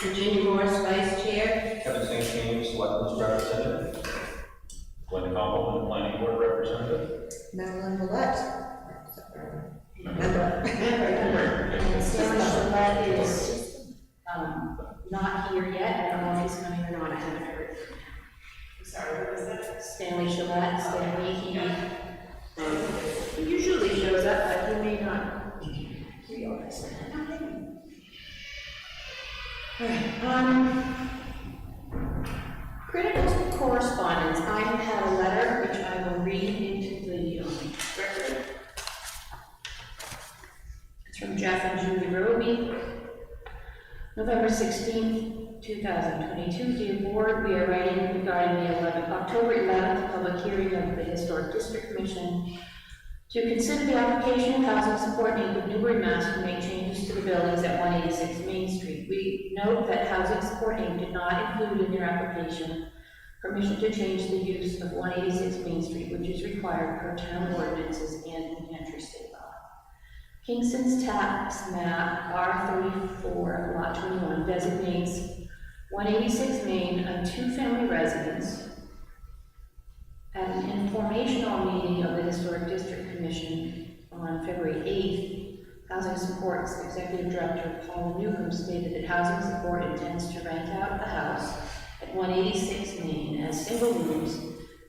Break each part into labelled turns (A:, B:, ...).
A: Virginia Morris, Vice Chair.
B: Kevin St. James, Selectmen's Representative.
C: Glenn Copeland, Planning Board Representative.
D: Madeline Willett.
A: Member. And Stanley Gillette is not here yet. I don't know if he's coming or not. I haven't heard.
E: I'm sorry, what was that?
A: Stanley Gillette, he usually shows up, but he may not realize that. Critical correspondence. I have had a letter which I will read into the record. It's from Jeff and Julie Roby. November 16th, 2022. Dear Board, we are writing regarding the October 11th public hearing of the Historic District Commission to consider the application of housing support need of Newbury, Mass. To make changes to the buildings at 186 Main Street. We note that Housing Support Inc. did not include in their application permission to change the use of 186 Main Street, which is required per town ordinances and New Hampshire state law. Kingston's tax map R34 lot 21 designates 186 Main a two-family residence. At an informational meeting of the Historic District Commission on February 8th, Housing Support's Executive Director Paul Newcomb stated that Housing Support intends to rent out the house at 186 Main as single rooms,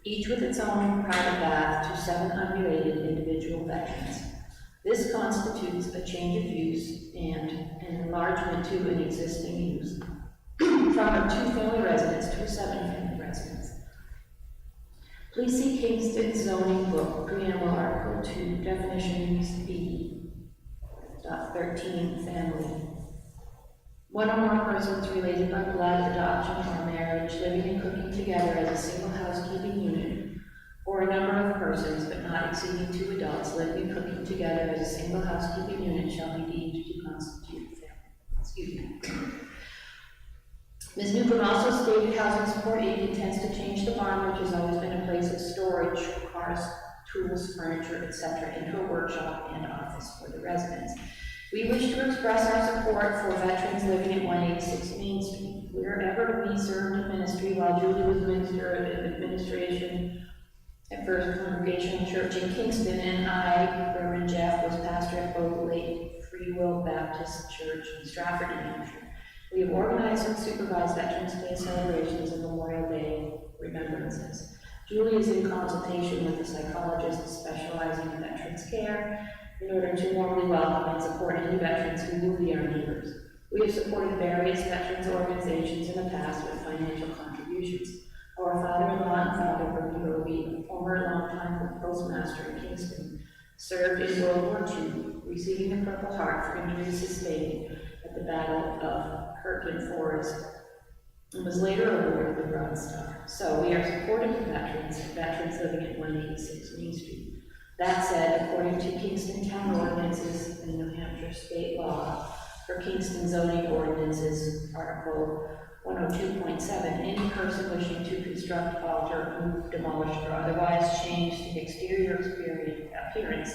A: each with its own private bath, to 7 unrelated individual veterans. This constitutes a change of use and an enlargement to an existing use from a two-family residence to a 7-family residence. Please see Kingston zoning book, preamble article 2, definitions B.13 family. One or more persons related by blood, adoption, or marriage living and cooking together as a single housekeeping unit, or a number of persons, but not exceeding 2 adults, living and cooking together as a single housekeeping unit shall be deemed to constitute a family. Excuse me. Ms. Newcomb also stated Housing Support Inc. intends to change the barn, which has always been a place of storage for cars, tools, furniture, etc., into a workshop and office for the residents. We wish to express our support for veterans living at 186 Main Street. Wherever we served in ministry while Julie was Minister of Administration at First Congregational Church in Kingston, and I, Reverend Jeff, was pastor at both Lake Free Will Baptist Church in Stratford, New Hampshire. We have organized and supervised Veterans Day celebrations and Memorial Day remembrances. Julie is in consultation with a psychologist specializing in veterans care in order to warmly welcome and support any veterans who will be our neighbors. We have supported various veterans organizations in the past with financial contributions. Our father-in-law and father, Bertie Roby, a former longtime postmaster in Kingston, served in World War II, receiving the Purple Heart for injuries sustained at the Battle of Kirtland Forest, and was later awarded the Bronze Star. So we are supporting the veterans living at 186 Main Street. That said, according to Kingston Town ordinances and New Hampshire state law, for Kingston zoning ordinances, Article 102.7, any person wishing to construct, alter, move, demolish, or otherwise change the exterior appearance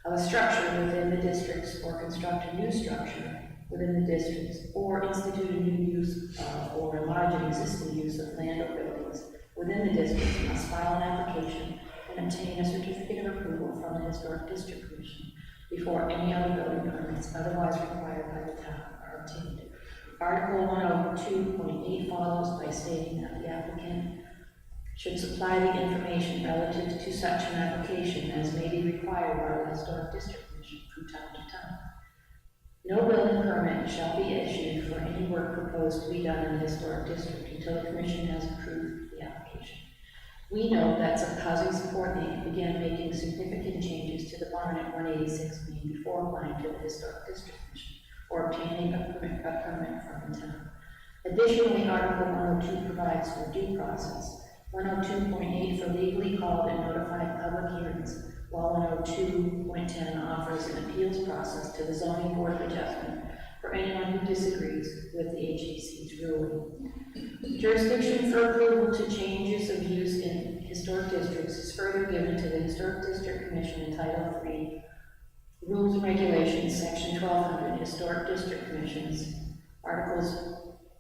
A: of a structure within the districts, or construct a new structure within the districts, or institute a new use or enlarge an existing use of land or buildings within the districts, must file an application and obtain a certificate of approval from the Historic District Commission before any other building permits otherwise required by the town are obtained. Article 102.8 follows by stating that the applicant should supply the information relative to such an application as may be required by the Historic District Commission from time to time. No building permit shall be issued for any work proposed to be done in the Historic District until the Commission has approved the application. We know that Housing Support Inc. began making significant changes to the barn at 186 Main before applying to the Historic District Commission or obtaining a permit from the town. Additionally, Article 102 provides for due process. 102.8 for legally called and notified public hearings, while 102.10 offers an appeals process to the Zoning Board of Adjustment for anyone who disagrees with the HDC's ruling. Jurisdiction for approval to changes of use in historic districts is further given to the Historic District Commission in Title III, Rules and Regulations, Section 1200, Historic District Commissions, Articles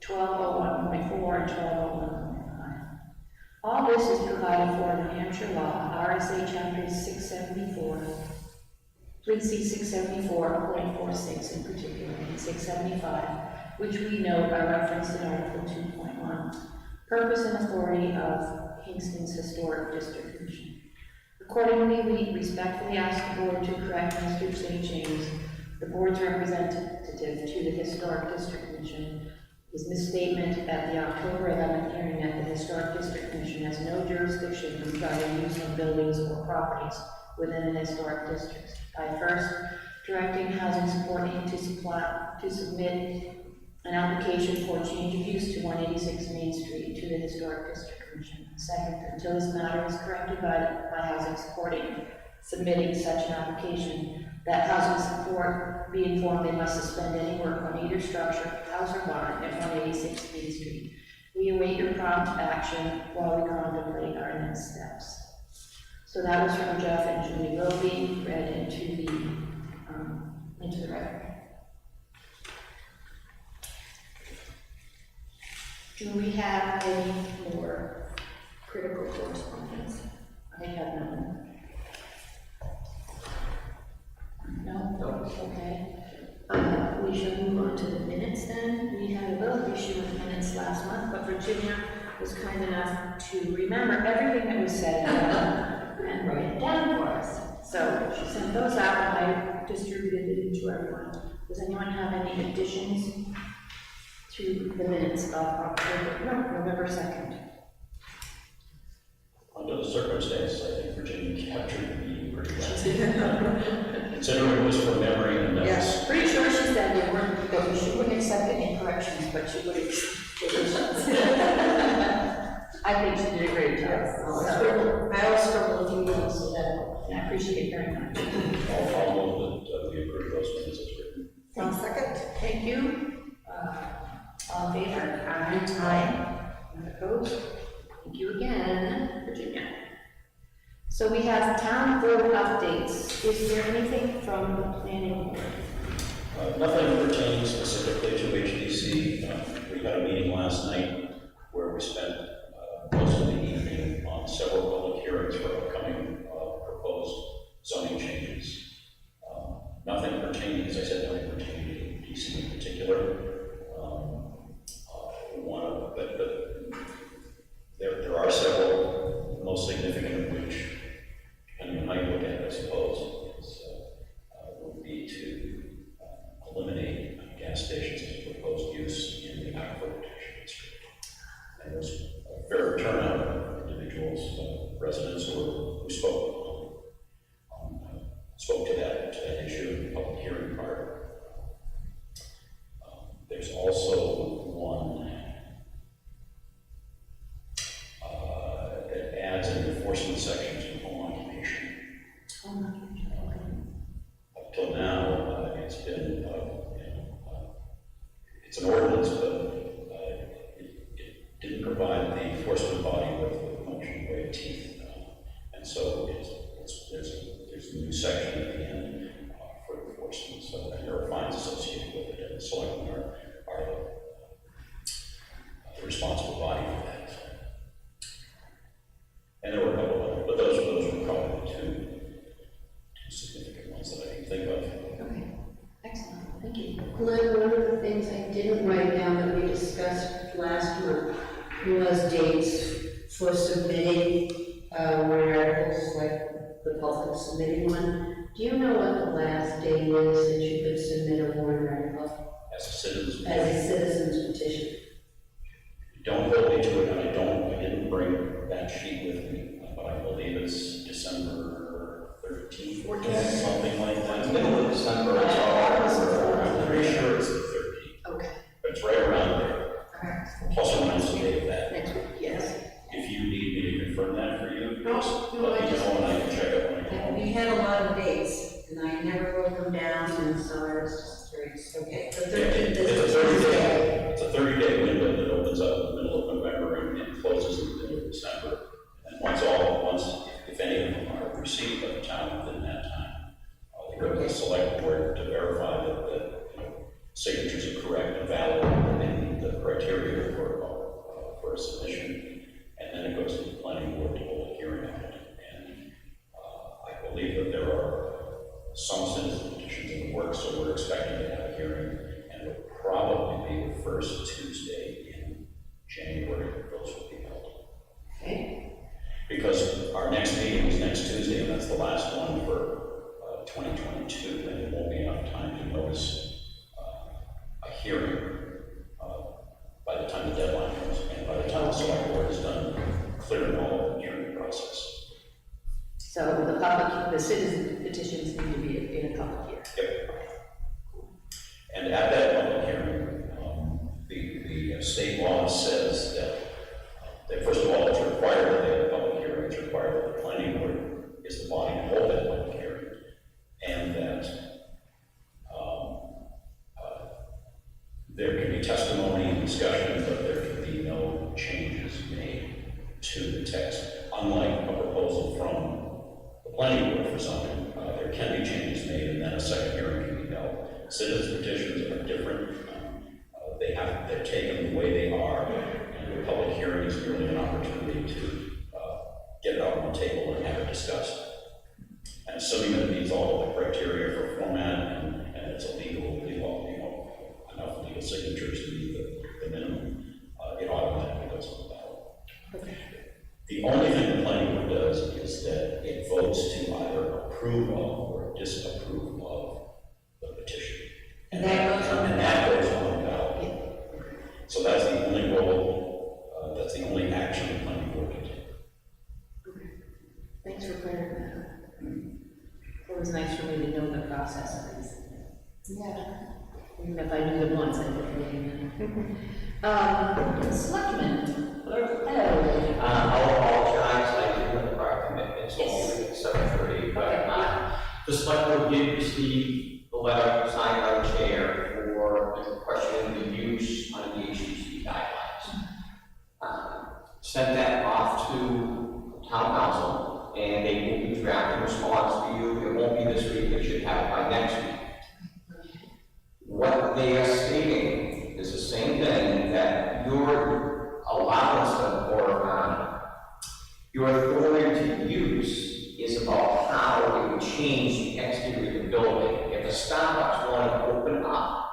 A: 1201.4 and 1201.5. All this is provided for in Hampshire law, RSA chapters 674. Please see 674.46 in particular, and 675, which we note are referenced in Article 2.1. Purpose and authority of Kingston's Historic District Commission. Accordingly, we respectfully ask the board to correct Mr. St. James, the board's representative to the Historic District Commission. His misstatement at the October 11th hearing at the Historic District Commission has no jurisdiction regarding use of buildings or properties within the historic districts. By first directing Housing Support Inc. to submit an application for change of use to 186 Main Street to the Historic District Commission. Second, until this matter is corrected by Housing Support Inc. submitting such an application, that Housing Support be informed they must suspend any work on either structure, house or barn at 186 Main Street. We await your prompt action while we contemplate our next steps. So that was from Jeff and Julie Roby, read into the record. Do we have any more critical correspondence? I have none. No? Okay. We shall move on to the minutes then. We had a little issue with minutes last month, but Virginia was kind enough to remember everything that was said and write it down for us. So she sent those out and I distributed it to everyone. Does anyone have any additions to the minutes of November 2nd?
C: Under the circumstances, I think Virginia captured the meeting pretty well. Considering it was from memory and notes.
A: Yes, pretty sure she said they weren't, that she wouldn't accept any corrections, but she would accept additions. I think she did a great job.
E: I always struggle with you, so that.
A: I appreciate it very much.
C: I'll move that we approve those minutes as written.
E: One second.
A: Thank you. All in favor? Aye. None opposed? Thank you again, Virginia. So we have town board updates. Is there anything from the planning board?
C: Nothing pertaining specifically to HDC. We had a meeting last night where we spent most of the evening on several public hearings for upcoming proposed zoning changes. Nothing pertaining, as I said, nothing pertaining to DC in particular. There are several, the most significant of which, depending on how you look at it, I suppose, would be to eliminate gas stations as a proposed use in the aquifer protection district. And there's a fair turnout of individuals, residents who spoke to that issue in the public hearing part. There's also one that adds an enforcement section to home occupation. Up till now, it's been, it's an ordinance, but it didn't provide the enforcement body with much in the way of teeth. And so there's a new section at the end for enforcement. So and there are fines associated with it, and the selectmen are the responsible body for that. And there were a couple of others, but those were probably the two significant ones that I can think of.
A: Okay, excellent, thank you.
D: Glenn, one of the things I didn't write down that we discussed last month was dates for submitting warrant articles, like the public submitting one. Do you know what the last date is that you could submit a warrant article?
C: As a citizen.
D: As a citizen's petition.
C: Don't hold me to it, and I didn't bring that sheet with me, but I believe it's December 13th, 14th, something like that.
B: Middle of December, it's all.
C: I'm pretty sure it's the 13th.
A: Okay.
C: But it's right around there,
A: Alright.
C: plus or minus a day of that.
A: Next week, yes.
C: If you need me to confirm that for you,
E: No,
C: just
E: no,
C: let
E: I
C: me
E: just-
C: know and I can check it when I get home.
D: We had a lot of dates, and I never wrote them down, and so I was just curious. Okay, the 13th is Tuesday.
C: It's a 30-day window that opens up in the middle of November and closes in the middle of December. And once, if any of them are received by the town within that time, they go to the select board to verify that the signatures are correct. correct and valid, and they meet the criteria for a submission, and then it goes to the planning board to hold a hearing on it. And I believe that there are some citizen petitions in the works, so we're expecting to have a hearing, and it'll probably be the first Tuesday in January that those will be held.
D: Okay.
C: Because our next meeting is next Tuesday, and that's the last one for 2022, and it won't be enough time to notice a hearing by the time the deadline comes, and by the time the select board is done clearing all of the hearing process.
A: So the citizen petitions need to be in a public hearing.
C: Yep. And at that public hearing, the state law says that first of all, it's required that they have a public hearing. It's required that the planning board is the body to hold that public hearing, and that there can be testimony and discussion, but there can be no changes made to the text. Unlike a proposal from the planning board for something, there can be changes made, and then a second hearing can be held. Citizens petitions are different. They're taken the way they are, and the public hearing is merely an opportunity to get it out on the table and have it discussed. And assuming that it meets all of the criteria for format and it's a legal, enough legal signatures to meet the minimum, it automatically goes on the ballot.
A: Okay.
C: The only thing the planning board does is that it votes to either approve of or disapprove of the petition.
D: And that goes on the
C: ballot.
A: Yeah.
C: So that's the only role, that's the only action the planning board can take.
A: Okay. Thanks for clearing that up. It was nice for me to know the process of these.
D: Yeah.
A: Even if I knew them once, I didn't really know. Selectmen. Hello.
B: I'll apologize, I do have prior commitments, so I'll leave it at 7:30, but the select board did receive the letter signed by the chair for questioning the use on the HDC guidelines. Sent that off to town council, and they will be drafting a response to you. It won't be this week, they should have it by next week. What they are stating is the same thing, that your allowance of, or your authority to use is about how it would change the exterior of the building. If a Starbucks wanted to open up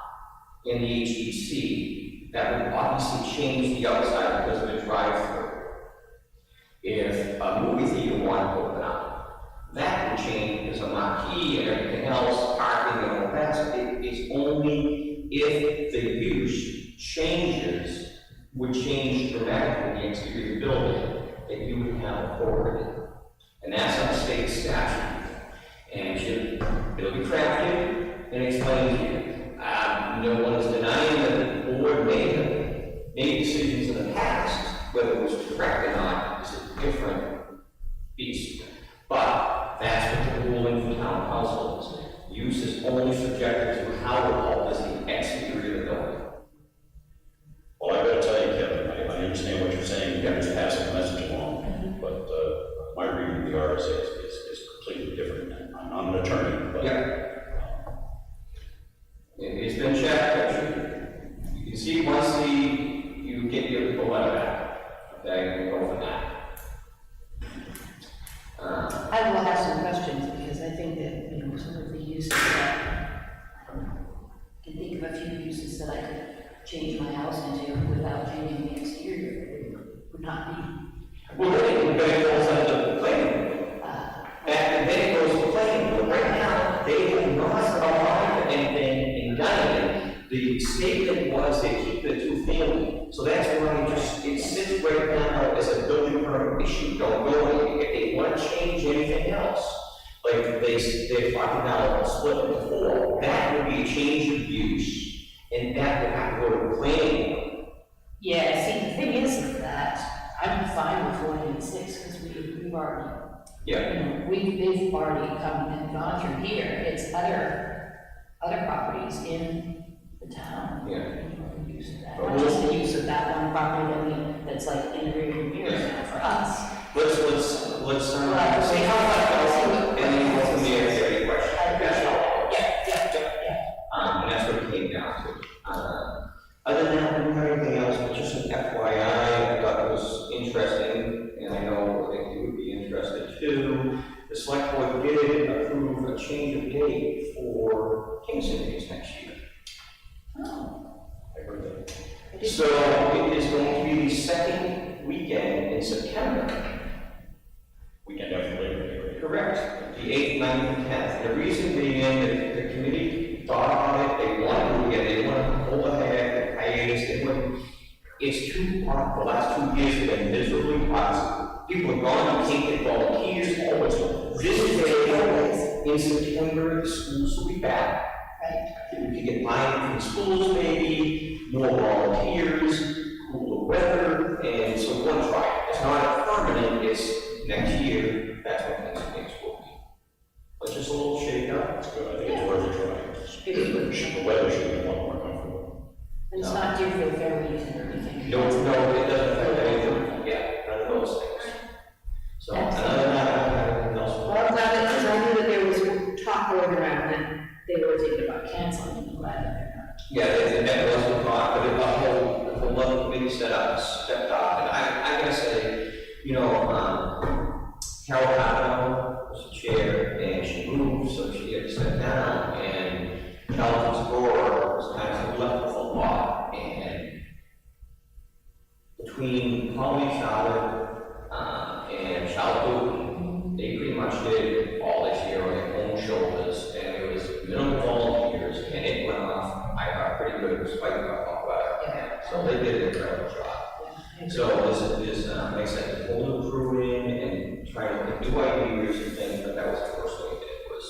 B: in the HDC, that would obviously change the outside because of the drive-through. If a movie theater wanted to open up, that would change because of marquee and everything else, parking and all that. So it's only if the use changes, would change dramatically the exterior of the building, that you would have authority. And that's on state statute. And it'll be crafted and explained to you. No one is denying that the board made decisions in the past, whether it was correct or not, is a different beast. But that's what the ruling for town council is. Use is only subjected to how it alters the exterior of the building.
C: Well, I gotta tell you, Kevin, I understand what you're saying, you're just passing the message along, but my reading of the RSA is completely different. I'm not an attorney, but.
B: Yeah. It's been checked. You can see once you get the letter back, okay, you go from that.
A: I will have some questions because I think that, some of the uses that, I can think of a few uses that I could change my house into without changing the exterior. It would not be.
B: Well, then it goes under the planning. And then it goes to planning. But right now, they have not allowed anything in Diamond. The statement was they keep the two-family. So that's why it sits right now as a building permit issue. Don't go anywhere. If they want to change anything else, like they're talking about split into 4, that would be a change of use. And that would have to go to planning.
A: Yeah, see, the thing is that I'm fine with 486 because we've already,
B: Yeah.
A: they've already come and gone through here. It's other properties in the town.
B: Yeah.
A: The use of that, not just the use of that one property that's like in the rear mirror for us.
B: Let's see how that goes, and then go from there if you have any questions. That's all.
A: Yeah.
B: And that's what it came down to. Other than that, I don't have anything else, but just an FYI, I thought it was interesting, and I know that you would be interested too. The select board did approve a change of date for Kingston Days next year.
A: Oh,
C: I heard that.
A: I didn't-
B: So it is going to be the second weekend in September.
C: Weekend after Labor Day, right?
B: Correct, the 8th, 9th, and 10th. The reason being that the committee thought about it, they wanted to get, they wanted to pull ahead, the hiatus, they went, it's too hot, the last 2 years have been miserably hot. People are gone, you can't get volunteers, always. This day, in September, the schools will be back.
A: Right.
B: We could get buy-in from the schools maybe, more volunteers, cooler weather, and so we're gonna try it. It's not permanent, it's next year, that's what things will be. But just a little shake up.
C: That's good, I think it's worth a try.
A: It is good.
C: The weather should be a lot more comfortable.
A: And it's not Deerfield Fair weekend or anything.
B: No, it doesn't affect anything, yeah, none of those things. So, other than that, I don't have anything else.
A: Well, I'm glad that, because I knew that there was talk going around that they were thinking about canceling, and I'm glad that they're not.
B: Yeah, that wasn't thought, but the whole level committee stepped up, and I gotta say, you know, Carol Cavanaugh was the chair, and she moved, so she had to step down, and Calvin's Gore was kind of left with a lot, and between Holly Charlotte, and Charlotte, they pretty much did all this year on their own shoulders, and it was minimal volunteers, and it went off, I thought, pretty good, despite the weather.
A: Yeah.
B: So they did an incredible job. So this like I said, whole new crew in and trying to look at new ideas and things, but that was the first thing we did, was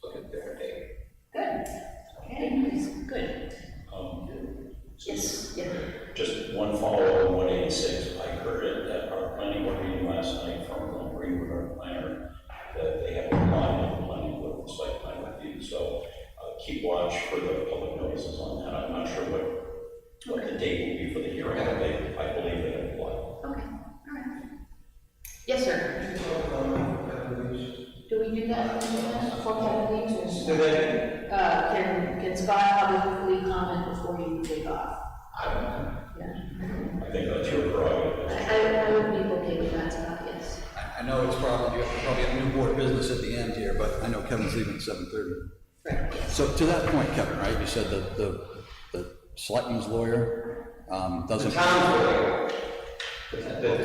B: look at different data.
A: Good. Anyways, good. Yes, yeah.
C: Just one follow-up on 186. I heard it at our planning board meeting last night from the Greenwood, our planner, that they have applied on the planning board for site plan review. So keep watch for the public notices on that. I'm not sure what the date will be for the hearing, but I believe they have applied.
A: Okay, all right. Yes, sir. Do we do that before Kevin leaves?
B: So then,
A: Can Scott publicly comment before you take off?
B: I don't know.
A: Yeah.
C: I think that's your prerogative.
A: I would be okay with that, Scott, yes.
F: I know it's probably, you probably have new board business at the end here, but I know Kevin's leaving at 7:30.
A: Right, yes.
F: So to that point, Kevin, right, you said that the selectman's lawyer
B: The
F: doesn't.
B: town's lawyer. The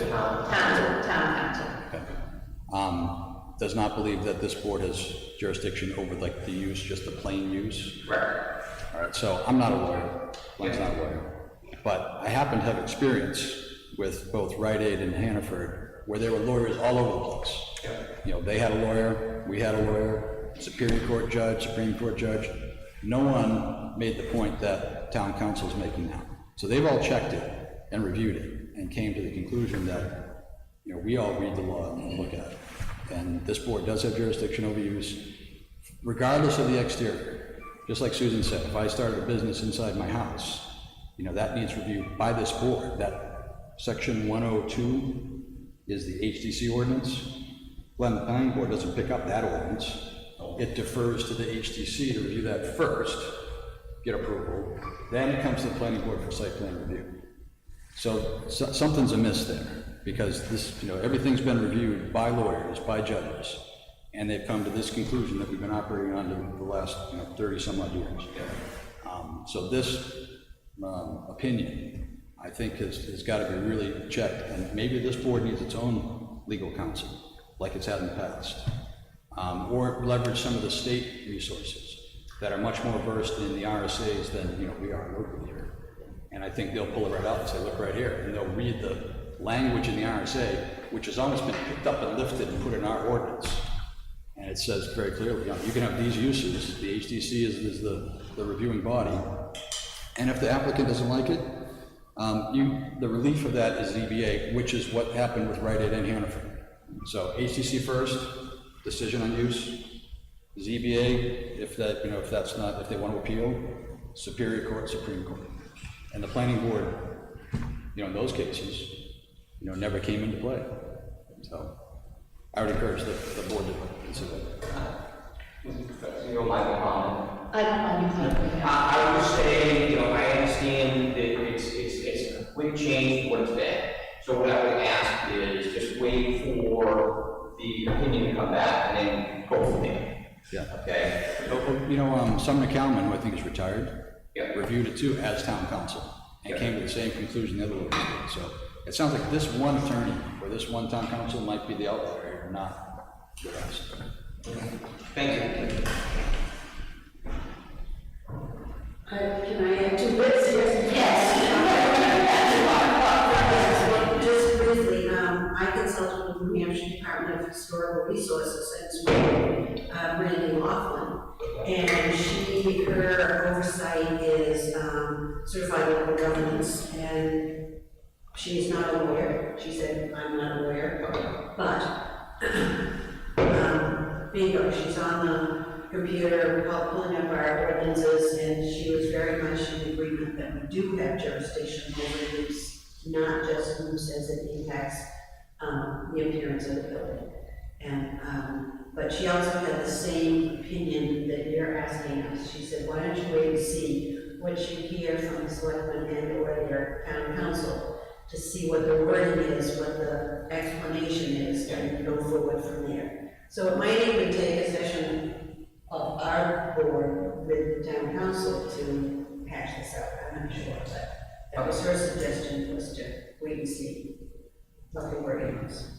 B: town.
A: Town council.
F: Okay. Does not believe that this board has jurisdiction over like the use, just the plain use.
B: Right.
F: All right, so I'm not a lawyer, Glenn's not a lawyer, but I happen to have experience with both Rite Aid and Hannaford, where there were lawyers all over the place.
B: Yeah.
F: You know, they had a lawyer, we had a lawyer, Superior Court judge, Supreme Court judge. No one made the point that town council is making now. So they've all checked it and reviewed it and came to the conclusion that, you know, we all read the law and look at it. And this board does have jurisdiction over use, regardless of the exterior. Just like Susan said, if I started a business inside my house, you know, that needs review by this board. That section 102 is the HDC ordinance. Glen Planning Board doesn't pick up that ordinance. It defers to the HDC to review that first, get approval, then it comes to the planning board for site plan review. So something's amiss there, because this, you know, everything's been reviewed by lawyers, by judges, and they've come to this conclusion that we've been operating under the last, 30 some odd years. So this opinion, I think, has got to be really checked, and maybe this board needs its own legal counsel, like it's had in the past, or leverage some of the state resources that are much more versed in the RSAs than we are locally here. And I think they'll pull it right out and say, look right here, and they'll read the language in the RSA, which has almost been picked up and lifted and put in our ordinance. And it says very clearly, you can have these uses, the HDC is the reviewing body, and if the applicant doesn't like it, the relief of that is ZBA, which is what happened with Rite Aid and Hannaford. So HDC first, decision on use, ZBA, if that's not, if they want to appeal, Superior Court, Supreme Court. And the planning board, in those cases, never came into play. So I would encourage the board to consider that.
B: You don't mind the comment?
A: I don't mind you commenting.
B: I would say, I understand that we've changed what it's been. So what I would ask is just wait for the opinion to come back and then go from there,
F: Yeah.
B: okay?
F: You know, Sumner Kalman, who I think is retired,
B: Yeah.
F: reviewed it too as town council, and
B: Yeah.
F: came to the same conclusion the other lawyers did. So it sounds like this one attorney, or this one town council might be the outlier here, not the rest.
B: Thank you.
D: Can I add 2 bits here?
E: Yes.
D: Just briefly, I consulted with the New Hampshire Department of Historical Resources and Brandy Laughlin. And her oversight is certified local governance, and she's not a lawyer. She said, I'm not a lawyer, but bingo, she's on the computer, pulling up our ordinances, and she was very much in agreement that we do have jurisdiction over use, not just use as it impacts the appearance of the building. And but she also had the same opinion that you're asking us. She said, why don't you wait and see what you hear from the selectmen and or their town council to see what the wording is, what the explanation is, and go forward from there. So it might even take a session of our board with the town council to hash this out. I'm not sure, but that was her suggestion, was to wait and see what the wording was.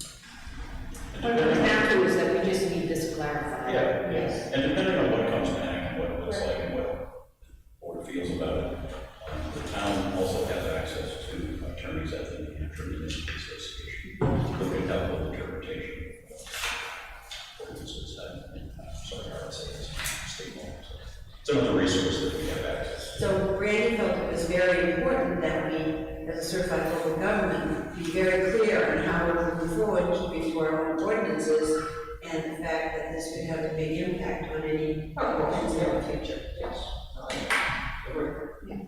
A: What it comes down to is that we just need this clarified.
C: Yeah,
D: Yes.
C: and depending on what comes back and what it looks like and what the board feels about it, the town also has access to attorneys at the New Hampshire Municipal Association who can help with interpretation of ordinances and, state law. So it's another resource that we have access to.
D: So Brandy felt it was very important that we, as a certified local government, be very clear on how we're moving forward, keeping to our own ordinances, and the fact that this could have a big impact on any ordinance in the future.
B: Yes.
A: Yeah.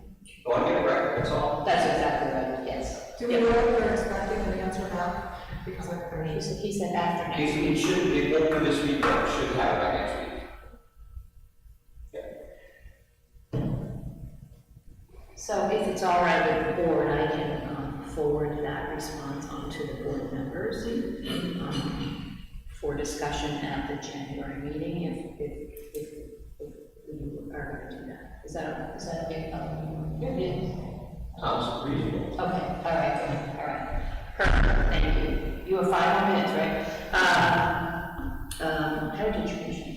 B: Go on, get it right, that's all.
A: That's exactly right, yes.
E: Do we know what they're expecting an answer now? Because
A: He said after next
B: It
A: week.
B: should, it won't do this week, but it should have it by next week.
A: So if it's all right with the board, I can forward that response on to the board members for discussion at the January meeting, if you are going to do that. Is that okay?
B: Sounds reasonable.
A: Okay, all right, good, all right. Perfect, thank you. You have 5 more minutes, right? Heritage Commission.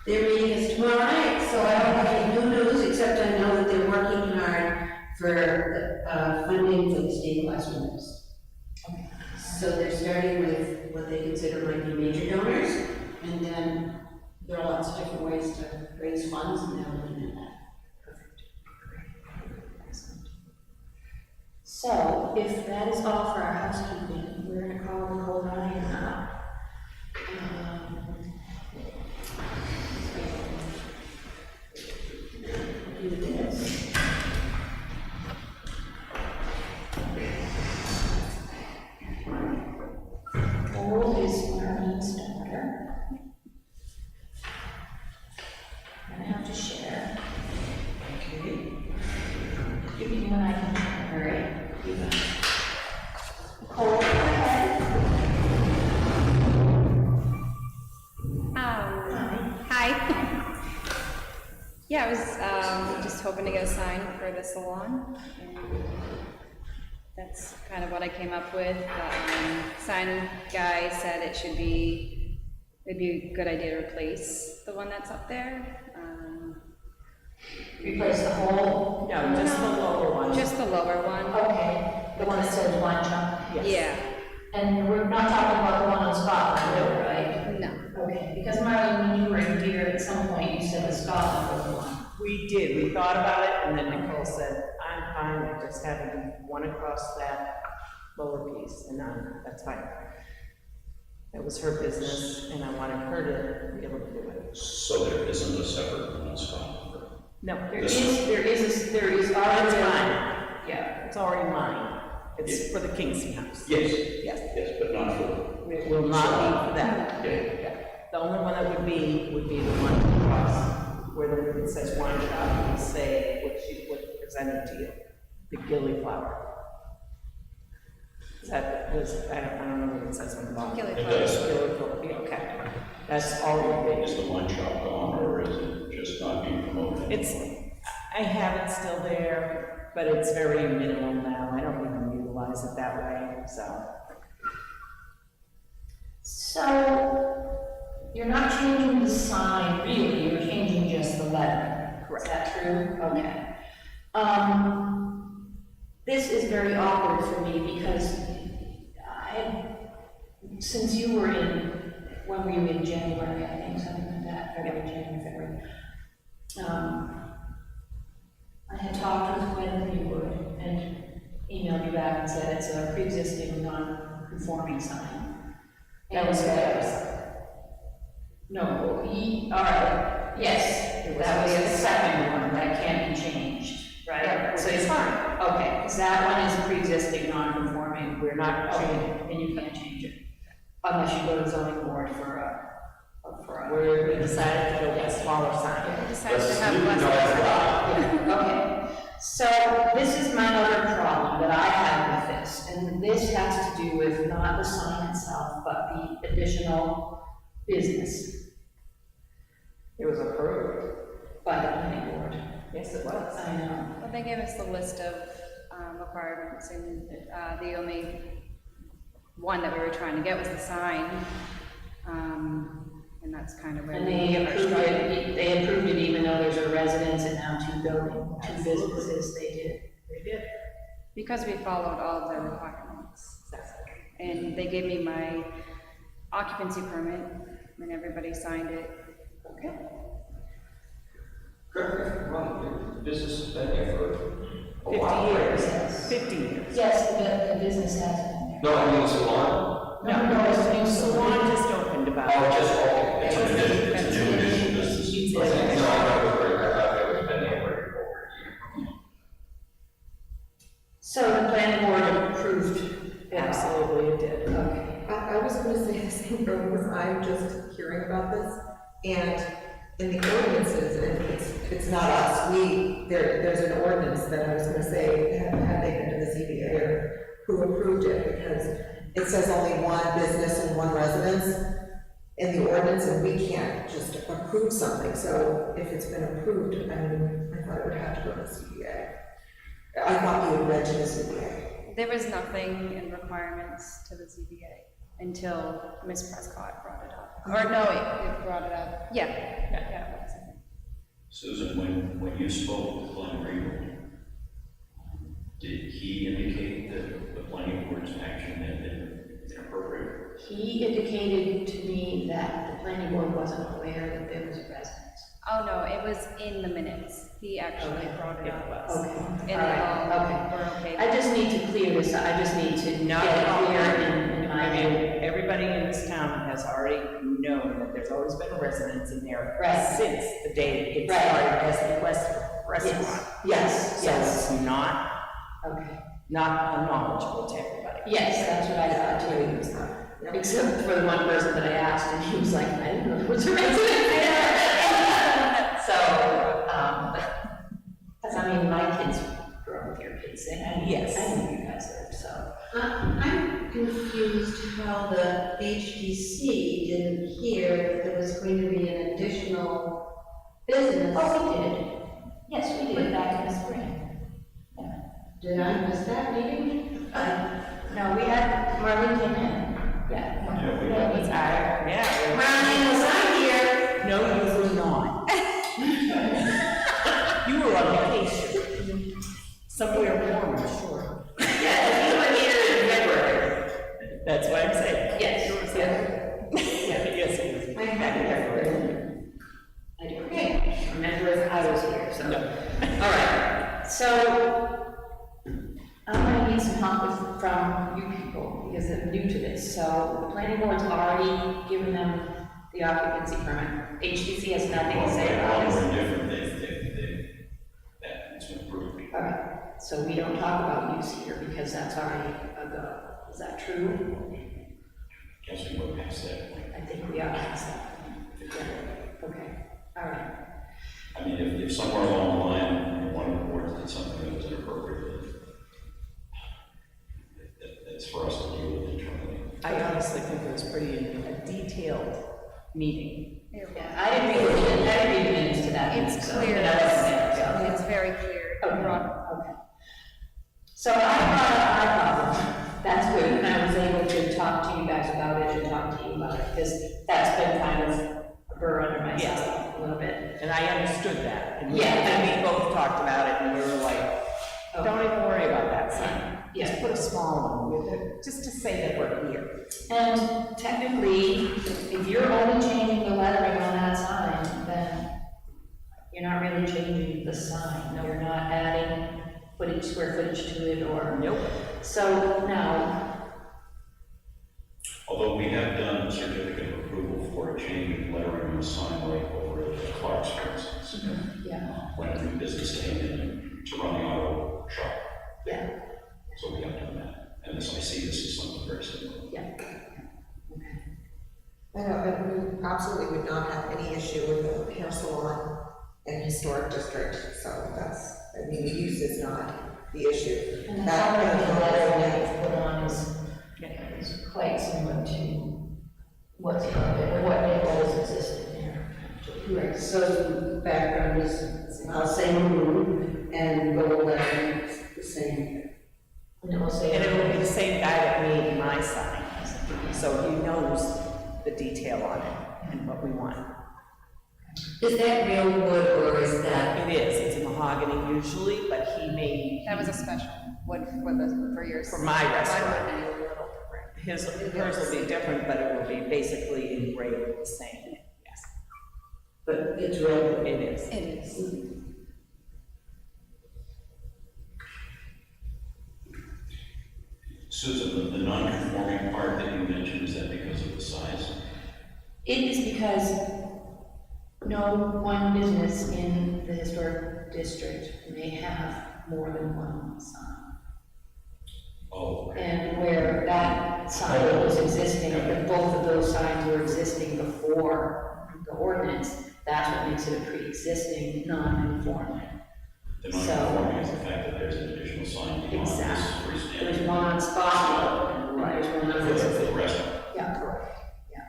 D: Their meeting is tomorrow night, so I don't have any new news, except I know that they're working hard for funding for the state classrooms.
A: Okay.
D: So they're starting with what they consider might be major donors, and then there are lots of different ways to raise funds, and they're looking at that.
A: Perfect. Excellent. So, if that is all for our housekeeping, we're gonna call the whole meeting up. Do this. Old is Marlene's daughter. I'm gonna have to share.
D: Okay.
A: Give me one I can hurry. You got it. Nicole, go ahead.
G: Hi. Yeah, I was just hoping to get a sign for the salon. And that's kind of what I came up with. The sign guy said it'd be a good idea to replace the one that's up there.
A: Replace the whole?
E: No, just the lower one.
G: Just the lower one.
A: Okay, the one that says one chunk?
E: Yes.
G: Yeah.
A: And we're not talking about the one on Scotland Road, right?
G: No.
A: Okay, because Marlene, when you were in here at some point, you said the Scotland was the one.
E: We did, we thought about it, and then Nicole said, I'm fine with just having one across that lower piece, and that's fine. It was her business, and I wanted her to be able to do it.
C: So there isn't a separate one on Scotland.
E: No,
A: There
C: This
A: is
E: it's
A: already,
E: mine,
A: yeah.
E: it's already mine. It's for the Kingston house.
C: Yes,
E: Yes,
C: yes, but not for,
E: it will not be for that.
C: yeah.
E: The only one that would be the one across where it says wine shop, and say what presented to you, the gilly flower. That was, I don't know what it says on the bottom.
G: Particularly
C: It does.
E: Okay, that's all it would be.
C: Is the wine shop gone, or is it just not being promoted?
E: It's, I have it still there, but it's very minimal now. I don't even utilize it that way, so.
A: So, you're not changing the sign, really, you're changing just the letter.
E: Correct.
A: Is that true? Okay. This is very awkward for me because since you were in, when were you in January, I think, something like that, February. I had talked with Gwen Greenwood and emailed you back and said it's a pre-existing non-conforming sign.
E: That was yours.
A: No, all right, yes, that was the second one, that can't be changed, right?
E: Yeah,
A: So
E: it's
A: it's
E: fine.
A: okay, because that one is pre-existing non-conforming,
E: We're not changing.
A: okay, and you can't change it. Unless you go to zoning board for a.
E: We decided to go with a smaller sign.
G: We decided to have less.
A: Yeah, okay, so this is my other problem that I have with this, and this has to do with not the sign itself, but the additional business
E: It was approved.
A: by the planning board.
E: Yes, it was.
A: I know.
G: Well, they gave us the list of requirements, and the only one that we were trying to get was the sign. And that's kind of where.
A: And they approved it even though there's a residence and now two businesses, they did.
E: They did.
G: Because we followed all of their requirements. And they gave me my occupancy permit, and everybody signed it.
A: Okay.
B: Correct me if I'm wrong, the business has been there for a
E: 50
B: while.
E: years.
A: Yes.
E: 50 years.
A: Yes, the business has been there.
B: No, I mean, salon?
A: No, it's a new
E: Salon just opened about.
B: Oh, just, okay.
C: It's an addition, it's a new addition business.
B: No, I know, I thought it was been there for over a year.
A: So the planning board approved it.
E: Absolutely, it did.
A: Okay.
H: I was gonna say the same thing, because I'm just hearing about this, and in the ordinances, and it's not us, there's an ordinance that I was gonna say, had they been to the ZBA, or who approved it, because it says only one business and one residence in the ordinance, and we can't just approve something, so if it's been approved, I mean, I thought it would have to go to the ZBA. I thought you had read to the ZBA.
G: There was nothing in requirements to the ZBA until Ms. Prescott brought it up. Or no, it brought it up. Yeah, it was.
C: Susan, when you spoke with Glenn Greenwood, did he indicate that the planning board's action had been inappropriate?
A: He indicated to me that the planning board wasn't aware that there was a residence.
G: Oh, no, it was in the minutes. He actually
A: Okay.
G: brought it up.
A: Okay.
G: And
A: All right. Okay.
G: we're okay.
A: I just need to clear this, I just need to
E: Not
A: get
E: at all.
A: it clear in my
E: I mean,
A: head.
E: everybody in this town has already known that there's always been a residence in there
A: Right.
E: since the day it
A: Right.
E: started as the restaurant.
A: Yes,
E: So
A: yes,
E: it's not
A: okay.
E: unknowledgeable to everybody.
A: Yes, that's what I thought too. Except for the one person that I asked, and he was like, I didn't know there was a residence there. So, because I mean, my kids grew up with your kids, and
E: Yes.
A: I know you guys live, so.
D: I'm confused how the HDC didn't hear that there was going to be an additional business.
A: Oh, we did. Yes, we did back in the spring.
D: Did I miss that meeting?
A: No, we had, Marlene came in. Yeah.
C: Yeah, we had
A: was
E: Yeah.
A: Marlene was not here.
E: No, you were not. You were on vacation. Somewhere warm, I'm sure.
A: Yeah, you were here in February.
E: That's why I'm saying.
A: Yes.
E: Yes, it was.
A: I don't remember if I was here, so.
E: No.
A: All right, so I'm gonna need some help from you people because they're new to this. So the planning board's already given them the occupancy permit. HTC has nothing to say about
C: Well,
A: this.
C: we're different, that's been approved.
A: All right, so we don't talk about use here because that's already a go. Is that true?
C: Guess we went past that point.
A: I think we are past that. Yeah. Okay, all right.
C: I mean, if somewhere along the line, one of the boards did something that was inappropriate, that's for us
E: honestly think it was a detailed meeting.
A: Yeah, I didn't read the minutes to that.
G: It's
A: meeting, so-
G: clear,
A: but I wasn't there, so.
G: it's very clear.
A: Okay, okay. So I brought up my problem. That's good, and I was able to talk to you guys about it and talk to you about it, because that's been kind of a burr under my
E: Yes.
A: stomach a little bit.
E: And I understood that. And
A: Yeah.
E: And we both talked about it, and we were like, don't even worry about that sign.
A: Yeah.
E: Just put a small one with it, just to say that we're here.
A: And technically, if you're only changing the lettering on that sign, then you're not really changing the sign. No, you're not adding square footage to it, or.
E: Nope.
A: So now,
C: Although we have done certificate of approval for a change of lettering on a sign like over at Clark's, for instance.
A: yeah,
C: When a new business came in to run the auto shop,
A: yeah,
C: so we have done that. And this, I see this as something very similar.
A: yeah.
H: I know, and we absolutely would not have any issue with the hair salon and historic district, so that's, I mean, the use is not the issue.
A: And the
H: That-
A: color of the lettering that you put on is quite similar to what's current, what Nichols existed there.
D: Right, so the background is, same room, and the lettering is the same.
A: And it will say.
E: And it will be the same guy that made my sign, so he knows the detail on it and what we want.
D: Is that real wood, or is that?
E: It is, it's mahogany usually, but he made.
G: That was a special wood for yours.
E: For my restaurant.
G: Mine would be a little different.
E: Hers will be different, but it will be basically engraved the same, yes.
D: But it's real.
E: It is.
G: It is.
C: Susan, the non-conforming part that you mentioned, is that because of the size?
A: It is because no one business in the historic district may have more than one sign.
C: Oh, okay.
A: And where that sign was existing, if both of those signs were existing before the ordinance, that's what makes it a pre-existing, non-conforming.
C: The non-conforming is the fact that there's an additional sign beyond this
A: Exactly.
C: freestanding.
A: There's one on Spot, and there's one on
C: For the restaurant.
A: Yeah, correct, yeah.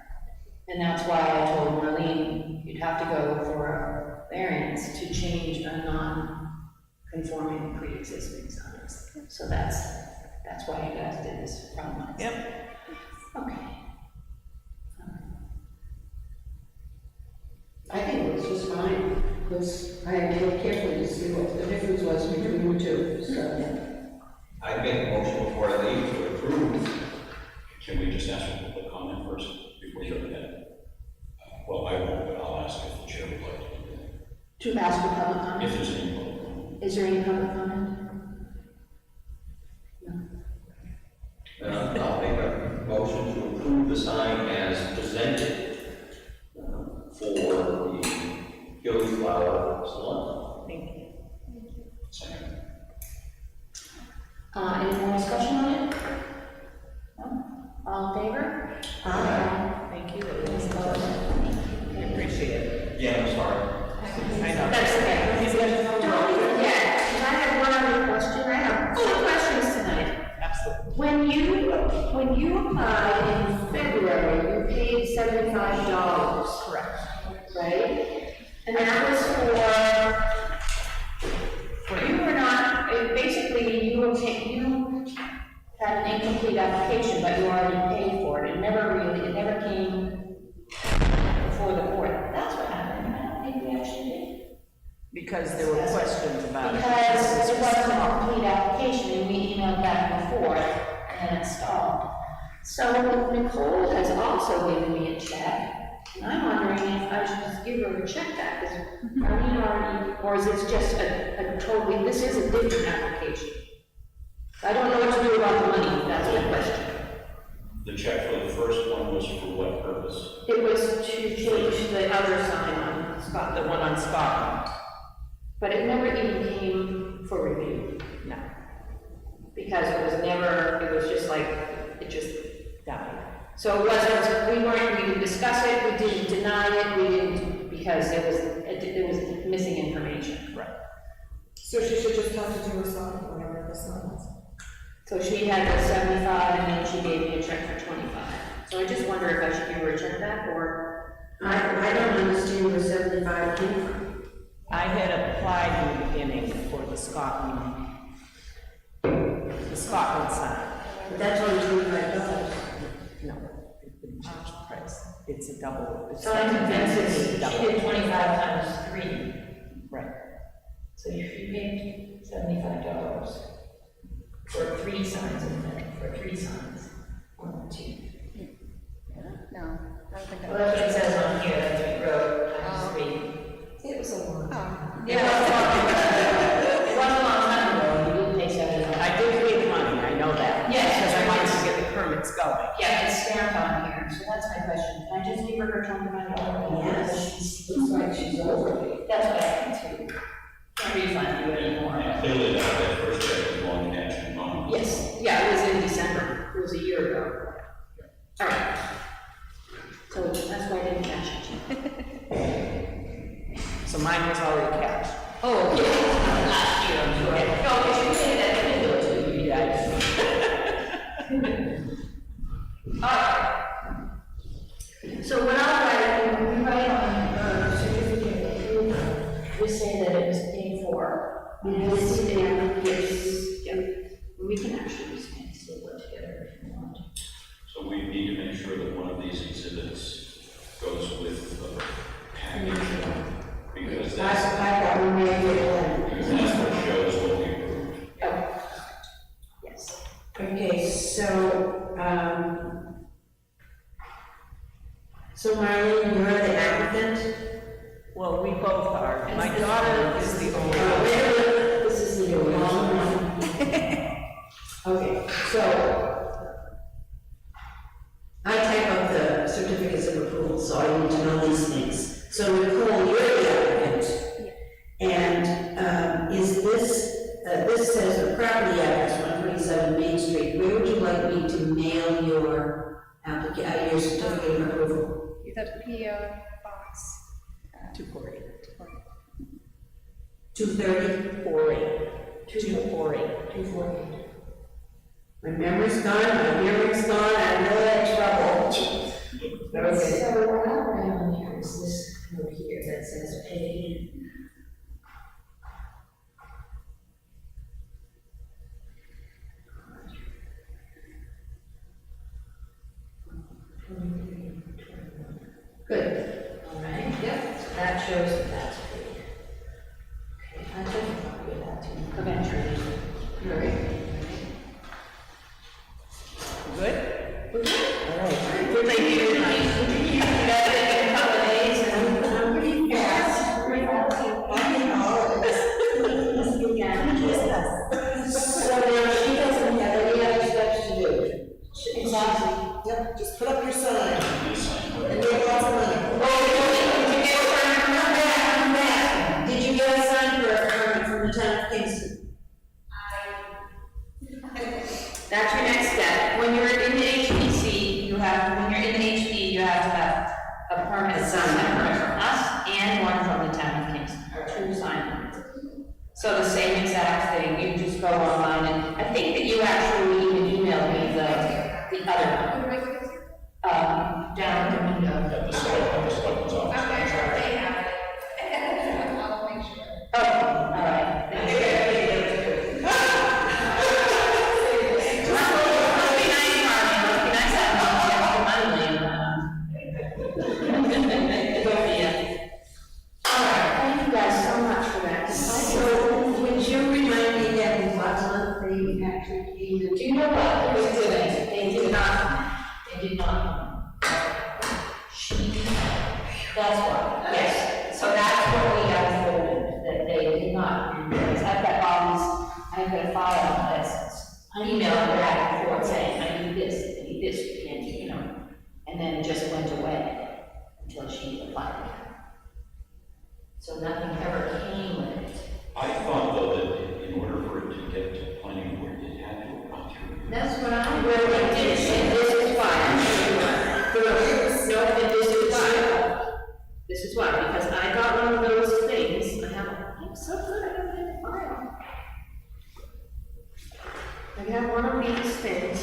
A: And that's why I told Marlene, you'd have to go for a variance to change a non-conforming pre-existing sign. So that's why you guys did this from us.
E: Yep.
A: Okay.
D: I think it was just fine, because I had to look carefully to see what the difference was between the two, so.
B: I make a motion before I leave to approve.
C: Can we just ask for public comment first before you look at it? Well, I won't, but I'll ask if the chair would like to do that.
A: To ask for public
C: If
A: comment?
C: there's any public comment.
A: Is there any public comment?
B: I'll make a motion to approve the sign as presented for the Gillyflower Salon.
E: Thank you.
C: Second.
A: Any more discussion on it? No? All in favor?
E: Thank you, ladies and gentlemen. I appreciate it.
B: Yeah, I'm sorry.
E: I know.
A: That's okay.
E: He's gonna come
A: Don't
E: over.
A: forget, because I have one other question, I have 2 questions tonight.
E: Absolutely.
A: When you applied in February, you paid $75.
E: Correct.
A: Right? And that was you were not, basically, you had an incomplete application, but you already paid for it. It never came before the board. That's what happened. I don't think we actually did.
E: Because there were questions about it.
A: Because it wasn't a complete application, and we emailed back and forth, and it stalled. So Nicole has also given me a check, and I'm wondering if I should just give her a check back, because Marlene already, or is this just a totally, this is a different application? I don't know what to do about the money, that's my question.
C: The check for the first one was for what purpose?
A: It was to change the other sign on Scott,
E: The one on Scotland.
A: but it never even came for review.
E: No,
A: Because it was just like, it just
E: died.
A: So it wasn't, we didn't discuss it, we didn't deny it, because it was missing information.
E: Right.
H: So she should just have to do a sign, whatever the sign is.
A: So she had the 75, and then she gave me a check for 25. So I just wonder if I should give her a check back, or,
D: I don't understand where 75 came from.
E: I had applied in the beginning for the Scotland sign.
D: But that's only $25.
E: No, it didn't change the price. It's a double. It's
A: so I'm convinced it's, she
E: double.
A: did 25 times 3.
E: Right.
A: So you paid $75 for 3 signs, for 3 signs. 1, 2.
G: No, I don't think
A: Well, that's what it says on here, that's what you wrote, times 3.
H: It was a long
G: Oh,
A: It wasn't a long time ago, you didn't pay $75.
E: I did pay the money, I know that.
A: Yes.
E: Because I wanted to get the permits going.
A: Yeah, it's stamped on here, so that's my question. Can I just give her $25?
D: Yes, looks like she's overpaid.
A: That's what I think too. Can't refund you anymore.
C: And clearly that first check was long cash and money.
A: Yes, yeah, it was in December, it was a year ago. All right. So that's why I didn't cash it.
E: So mine was already cashed.
A: Oh, okay. Last year, I'm sure. No, because you paid that, I didn't do it to you guys. All right. So what I'll write, when we write on certificate of approval, we say that it was paid for. And this is the application. Yep. We can actually just maybe still work together if you want.
C: So we need to make sure that one of these exhibits goes with the package, because
D: I've
C: that's,
D: got one right here.
C: because that's what shows what we approved.
A: Oh. Yes.
D: Okay, so Marlene, you're the applicant?
E: Well, we both are. My daughter is the only.
D: Wait a minute, this is the wrong one. Okay, so I type up the certificates of approval, so I need to know these things. So Nicole, you're the applicant. And is this, this says the property address, 127 Main Street. Where would you like me to mail your your certificate of approval?
G: the PO box.
E: 248.
D: 230? 248. My memory's gone, my hearing's gone, I'm really in trouble. Okay.
A: So what I'll write on here is this note here that says paid.
D: Good.
A: All right, yep, so that shows that that's paid. Okay, I took a copy of that too, eventually.
D: All right.
E: Good?
A: All right. Good, thank you. You guys have a couple of days and I'm pretty fast. Pretty fast.
D: So now she doesn't have any other steps to do.
A: Exactly.
H: Yep, just put up your sign
C: You sign what?
H: and make lots of money.
D: Did you get a sign for a permit from the town of Kingston?
A: That's your next step. When you're in the HPC, you have, when you're in the HP, you have to have a permit signed from us and one from the town of Kingston, or 2 signed. So the same exact thing, you just go online and I think that you actually even emailed me the other one. Down at the window.
C: At the selectman's office.
A: Oh, all right. Thank you. Must be nice, Marlene. Must be nice to have money. All right, thank you guys so much for that.
D: So would you remind me that what month they actually came in?
A: Do you know what they were doing? They did not. They did not. That's why, yes. So that's what we got forwarded, that they did not. Because I've got all these, I've got a file that's emailed back and forth saying, I need this, you can't do, you know. And then it just went away until she applied. So nothing ever came with it.
C: I thought though that in order for it to get to planning board, it had to have gone through.
A: That's what I read. They did say this is why. No, this is why. This is why, because I got one of those things, I'm so good, I don't have a file. I got one of these things,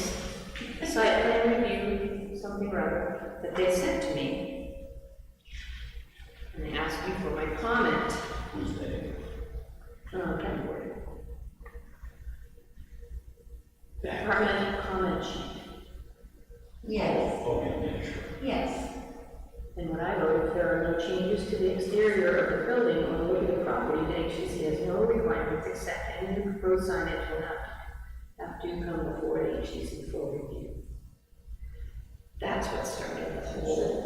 A: site plan review, something or other that they sent to me. And they asked me for my comment.
C: Who's they?
A: County board. Department comment sheet.
D: Yes,
C: Oh, yeah, sure.
D: yes.
A: And when I wrote, if there are no changes to the exterior of the building or look at the property, the HCC has no requirements except any new proposed signage will have to come before the HCC for review. That's what started the whole.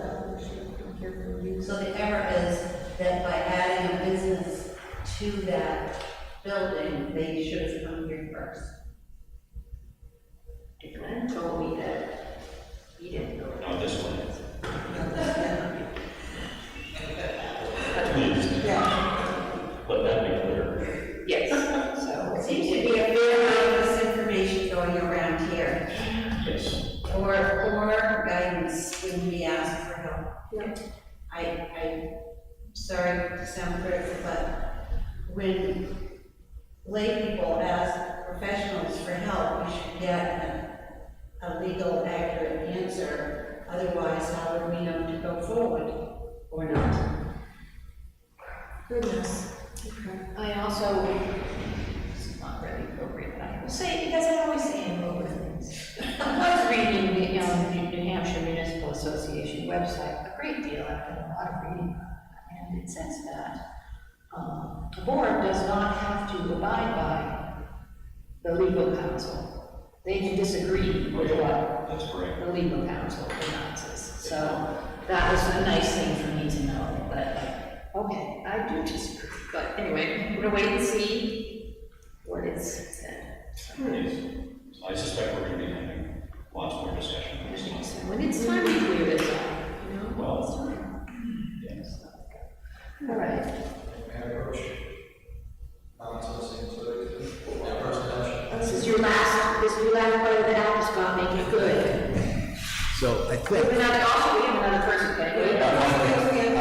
D: So the error is that by adding a business to that building, they should have come here first.
A: Glenn told me that he didn't know.
C: Not this one. Let that be clear.
A: Yes, so.
D: Seems to be a fair amount of misinformation going around here,
C: Yes.
D: or guidance when we ask for help.
A: Yeah.
D: I'm sorry to sound critical, but when lay people ask professionals for help, we should get a legal, accurate answer. Otherwise, how would we know to go forward or not?
H: Goodness. Okay.
A: I also, it's not really appropriate, but I will say it because I always say over things. I was reading, the New Hampshire Municipal Association website, a great deal, I've done a lot of reading, and it says that the board does not have to abide by the legal counsel. They can disagree with what
C: That's correct.
A: the legal counsel pronounces. So that was a nice thing for me to know, but okay, I do disagree. But anyway, I'm gonna wait and see what it's said.
C: Yes. So I suspect we're going to be having lots more discussion on this one.
A: So when it's time to clear this up, you know?
C: Well,
A: it's time.
C: yes.
A: All right.
I: May I approach? Listening to the first
A: This is your last part of the app, Scott, make it good.
F: So I
A: We
F: think,
A: have another person, okay?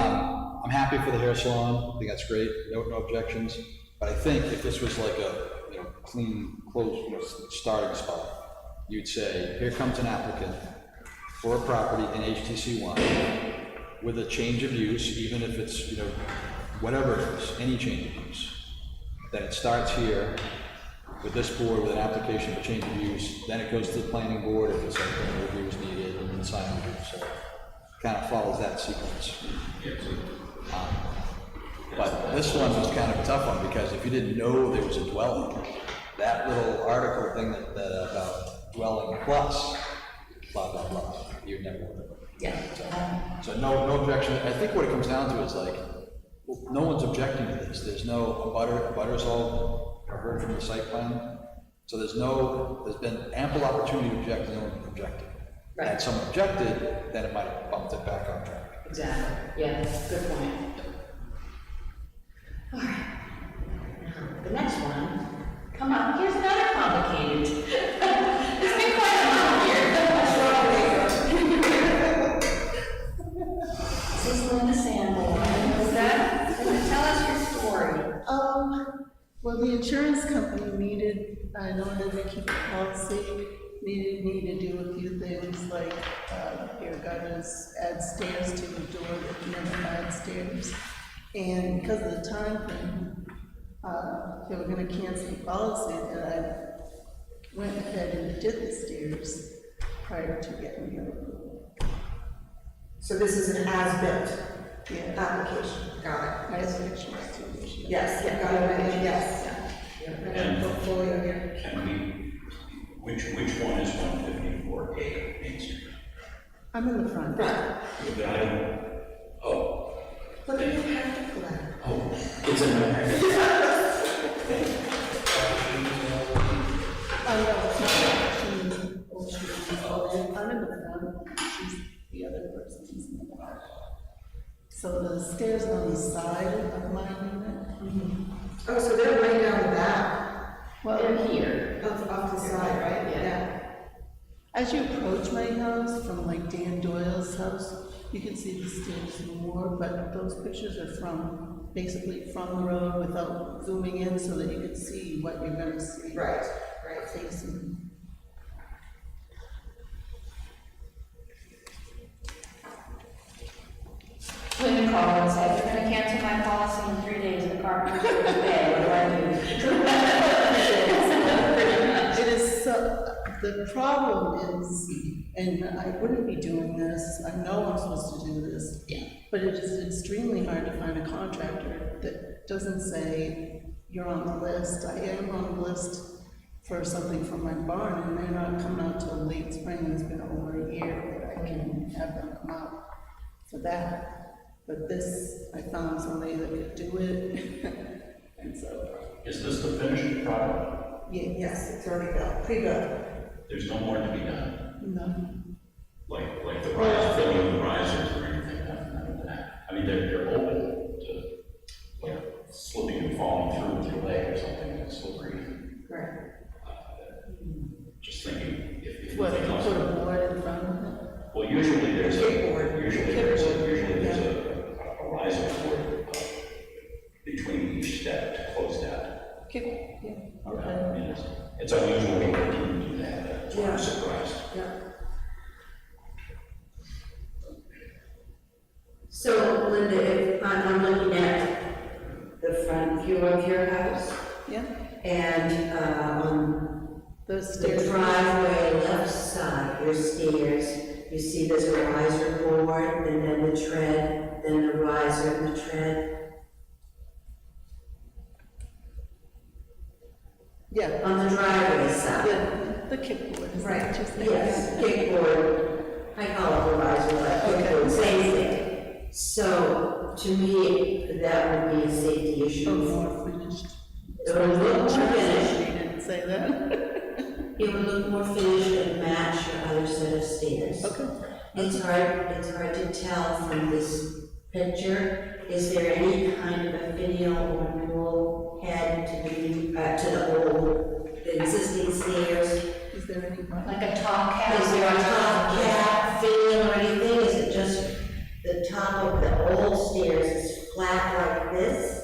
F: I'm happy for the hair salon, I think that's great, no objections. But I think if this was like a, clean, close, starting spot, you'd say, here comes an applicant for a property in HTC 1 with a change of use, even if it's, whatever it is, any change of use. Then it starts here with this board with an application for change of use, then it goes to the planning board if it's like a review is needed, and then sign review, so kind of follows that sequence. But this one was kind of a tough one, because if you didn't know there was a dwelling, that little article thing that about dwelling plus, blah, blah, blah, you'd never would have.
A: Yeah.
F: So no objection. I think what it comes down to is like, well, no one's objecting to this. There's no butters all heard from the site plan. So there's been ample opportunity to object, no one objected.
A: Right.
F: Had someone objected, then it might have bumped it back on track.
A: Exactly, yeah, good point. All right. Now, the next one, come on, here's another complicated. It's been quite a month here. This is Linda Sandler. Linda, tell us your story.
J: Well, the insurance company needed, in order to keep the policy, needed me to do a few things like, air gutters, add stairs to the door that never had stairs. And because of the time frame, they were gonna cancel the policy, that I went ahead and did the stairs prior to getting the approval.
H: So this is an as-built
J: Yeah,
H: application, got
J: I
H: it.
J: have pictures too.
H: Yes, got it, yes.
C: And-
H: Portfolio here.
C: Can we, which one is 154A Main Street?
J: I'm in the front.
H: Right,
C: The item, oh,
H: look at the practical letter.
C: oh, it's in the packet.
J: I know, it's not I'm in the front, she's the other person, she's in the back. So the stairs are on the side of my unit.
H: Oh, so they're right down the back,
J: Well,
A: They're here.
H: off to the side, right?
A: Yeah.
J: as you approach my house from like Dan Doyle's house, you can see the stairs more, but those pictures are from, basically from the road without zooming in so that you can see what you're gonna see.
H: Right, right.
J: Facing.
D: park in the bed, what do I do?
J: It is so, the problem is, and I wouldn't be doing this, I know I'm supposed to do this.
D: Yeah.
J: But it is extremely hard to find a contractor that doesn't say, you're on the list. I am on the list for something from my barn, and they're not coming out till late spring, and it's been over a year that I can have them come out for that. But this, I found somebody that could do it, and so,
C: Is this the finished product?
J: yeah,
H: Yes, it's already built, pre-built.
C: There's no more to be done,
J: no.
C: like the rise, filling the risers or anything, none of that. I mean, they're open to, like, slipping and falling through with your leg or something that's slippery.
D: Right.
C: Just thinking, if
J: What,
C: anything
J: you
C: else.
J: put a board in front of it?
C: Well, usually there's a,
H: Kickboard.
C: usually there's a riser board between each step to close that.
J: Okay, yeah,
C: I
J: okay.
C: mean, it's unusual that they didn't do that, that's why I'm
H: Yeah.
C: surprised.
H: Yeah.
D: So, Linda, if I'm looking at the front view of your house,
J: Yeah,
D: and, on
J: those
D: the
J: stairs.
D: driveway left side, your stairs, you see there's a riser board, and then the tread, then the riser and the tread.
J: Yeah,
D: On the driveway side.
J: the kickboard, is
H: Right,
J: that what you're saying?
D: Yes, kickboard, I call it the riser, but kickboard, same thing. So, to me, that would be a safety
J: Oh,
D: issue.
J: more finished.
D: It would look more finished,
J: She didn't say that.
D: it would look more finished and match your other set of stairs.
J: Okay.
D: It's hard to tell from this picture. Is there any kind of a finial or dual head to the old existing stairs?
J: Is there any problem?
A: Like a top cap.
D: Is there a top cap, finial or anything? Is it just the top of the old stairs is flat like this?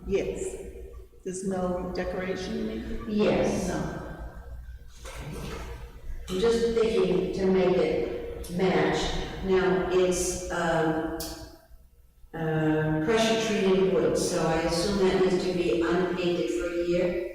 J: Yes. There's no decoration maybe?
D: Yes.
J: No.
D: I'm just thinking to make it match. Now, it's, pressure treated wood, so I assume that needs to be unpainted for a year.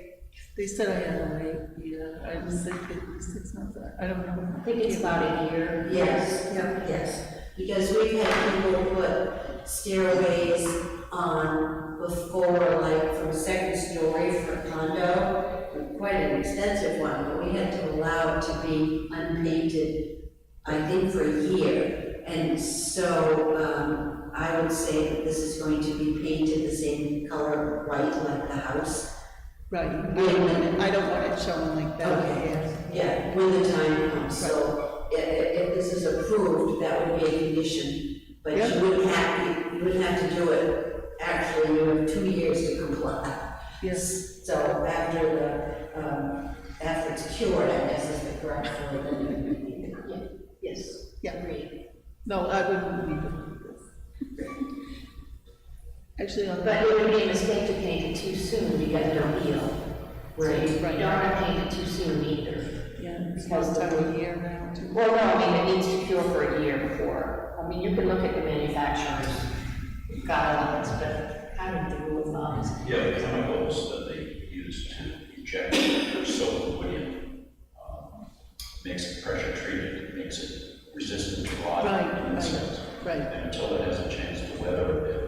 J: They said I had to wait, yeah, I was thinking 6 months, I don't know.
A: I think it's about a year.
D: Yes, yes, because we've had people put stairways on before, like from second story for a condo, quite an extensive one, but we had to allow it to be unpainted, I think, for a year. And so, I would say that this is going to be painted the same color white like the house.
J: Right, I don't want it showing like that.
D: Okay, yeah, when the time comes, so if this is approved, that would be a condition, but
J: Yeah.
D: you wouldn't have to do it, actually, you have 2 years to comply.
J: Yes,
D: So after it's cured, I guess is the correct word, then yes,
J: yeah,
D: agreed.
J: no, I wouldn't leave it like this. Actually, on
A: But
J: that,
A: it would be a mistake to paint it too soon because it'll heal. So you don't want to paint it too soon either.
J: yeah, it's about time of year now, too.
A: Well, no, I mean, it needs to cure for a year before. I mean, you can look at the manufacturers' guidelines, but kind of the rule of thumb is.
C: Yeah, the chemicals that they use to inject soap wood in, makes it pressure treated, makes it resistant to rot and insects.
J: Right,
C: And until it has a chance to weather a bit,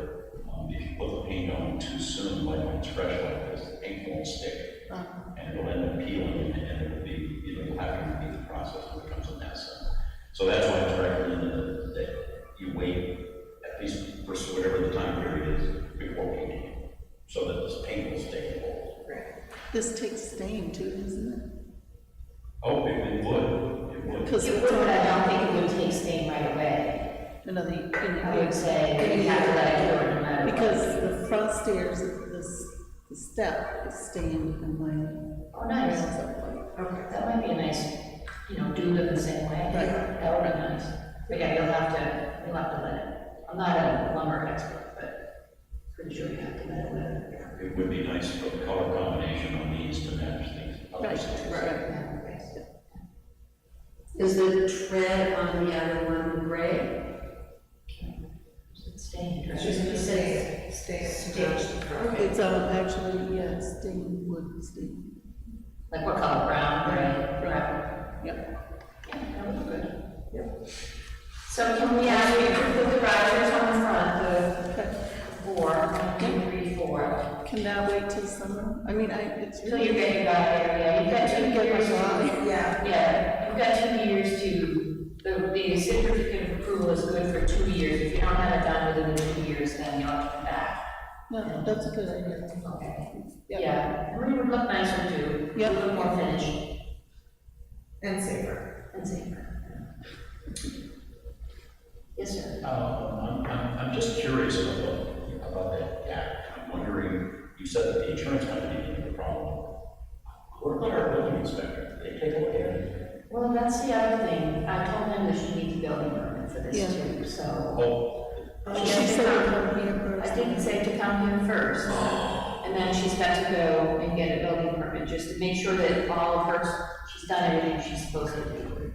C: if you put the paint on too soon, like when it's fresh like this, the paint won't stick. And it'll end up peeling, and it'll be, you'll have to repeat the process when it becomes a mess. So that's why it's recommended that you wait at least for whatever the time period is before painting, so that this paint will stay in hold.
J: this takes stain too, isn't it?
C: Oh, it would.
J: Because
A: It would, but I don't think it would take stain right away.
J: another,
A: I would say you have to let it cure no matter what.
J: because the front stairs, the step is stained and my.
A: Oh, nice.
J: rails are white.
A: Okay, that might be a nice, do them the same way.
J: Right.
A: That would be nice. But yeah, you'll have to let it. I'm not a lumber expert, but pretty sure you have to let it weather.
C: It would be nice for the color combination on these to match these other
J: Right,
C: stairs.
J: right.
D: Is the tread on the other one gray?
A: Staying.
H: It's just stay.
J: It's, actually, yeah, stain, wood, stain.
A: Like what color, brown, gray?
J: Brown.
A: Yep. Yeah, that was good. Yep. So can we ask you to put the risers on the front, the 1, 2, 3, 4?
J: Can that wait till summer? I mean, it's
A: Until
J: really.
A: you're getting back there, yeah, you've got 2
J: Get
A: years
J: my
A: to,
J: eye.
H: Yeah.
A: you've got 2 years to, the certificate of approval is good for 2 years. If you don't have it done within the 2 years, then you'll have to come back.
J: No, that's a good idea.
A: Okay.
J: Yep.
A: Yeah, and it would look nicer too.
J: Yep.
A: A little more finished
H: And safer.
A: and safer. Yes, sir.
C: I'm just curious about that gap. I'm wondering, you said that the insurance company didn't have a problem. What about our building inspector? Did they take a look at it?
A: Well, that's the other thing. I told them that she needs a building permit for this
J: Yeah.
A: too, so.
C: Oh,
J: She said to come here
A: I
J: first.
A: didn't say to come here first. And then she's got to go and get a building permit, just to make sure that all of her, she's done everything she's supposed to do.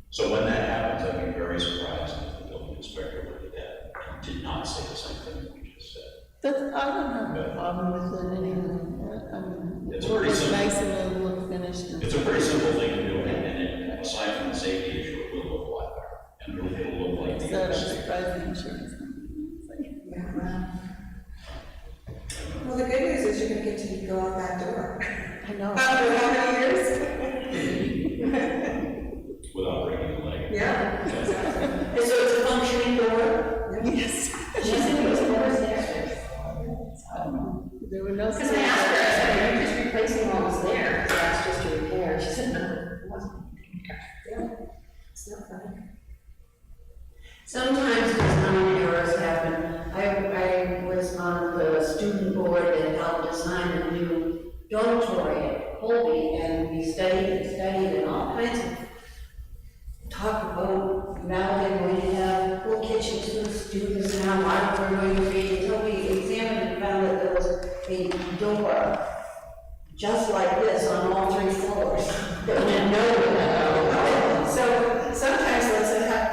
C: so when that happens, I'd be very surprised if the building inspector looked at that and did not say the same thing that we just said.
J: That's, I don't have a problem with it anyway. I mean,
C: It's
J: it will
C: pretty
J: look
C: simple.
J: nice and it'll look finished.
C: It's a pretty simple thing to do, and aside from the safety issue, it will look a lot better. And it'll look like the
J: So I'm
C: other state.
J: surprised the insurance company.
H: Well, the good news is you're gonna get to go out that door.
J: I know.
H: After how many years?
C: Without breaking a leg.
H: Yeah.
A: So it's a functioning door?
J: Yes.
A: She said it was doors there.
J: There were no.
A: Because I asked her, I said, are you just replacing what was there? Because that's just a repair. She said, no, it wasn't anything there.
H: It's not funny.
D: Sometimes design errors happen. I was on the student board that helped design a new dormitory at Colby, and we studied and all kinds of talk about now they're going to have full kitchens for the students and how modern we're going to be, until we examined and found that there was a door just like this on all 3 floors that went nowhere. So sometimes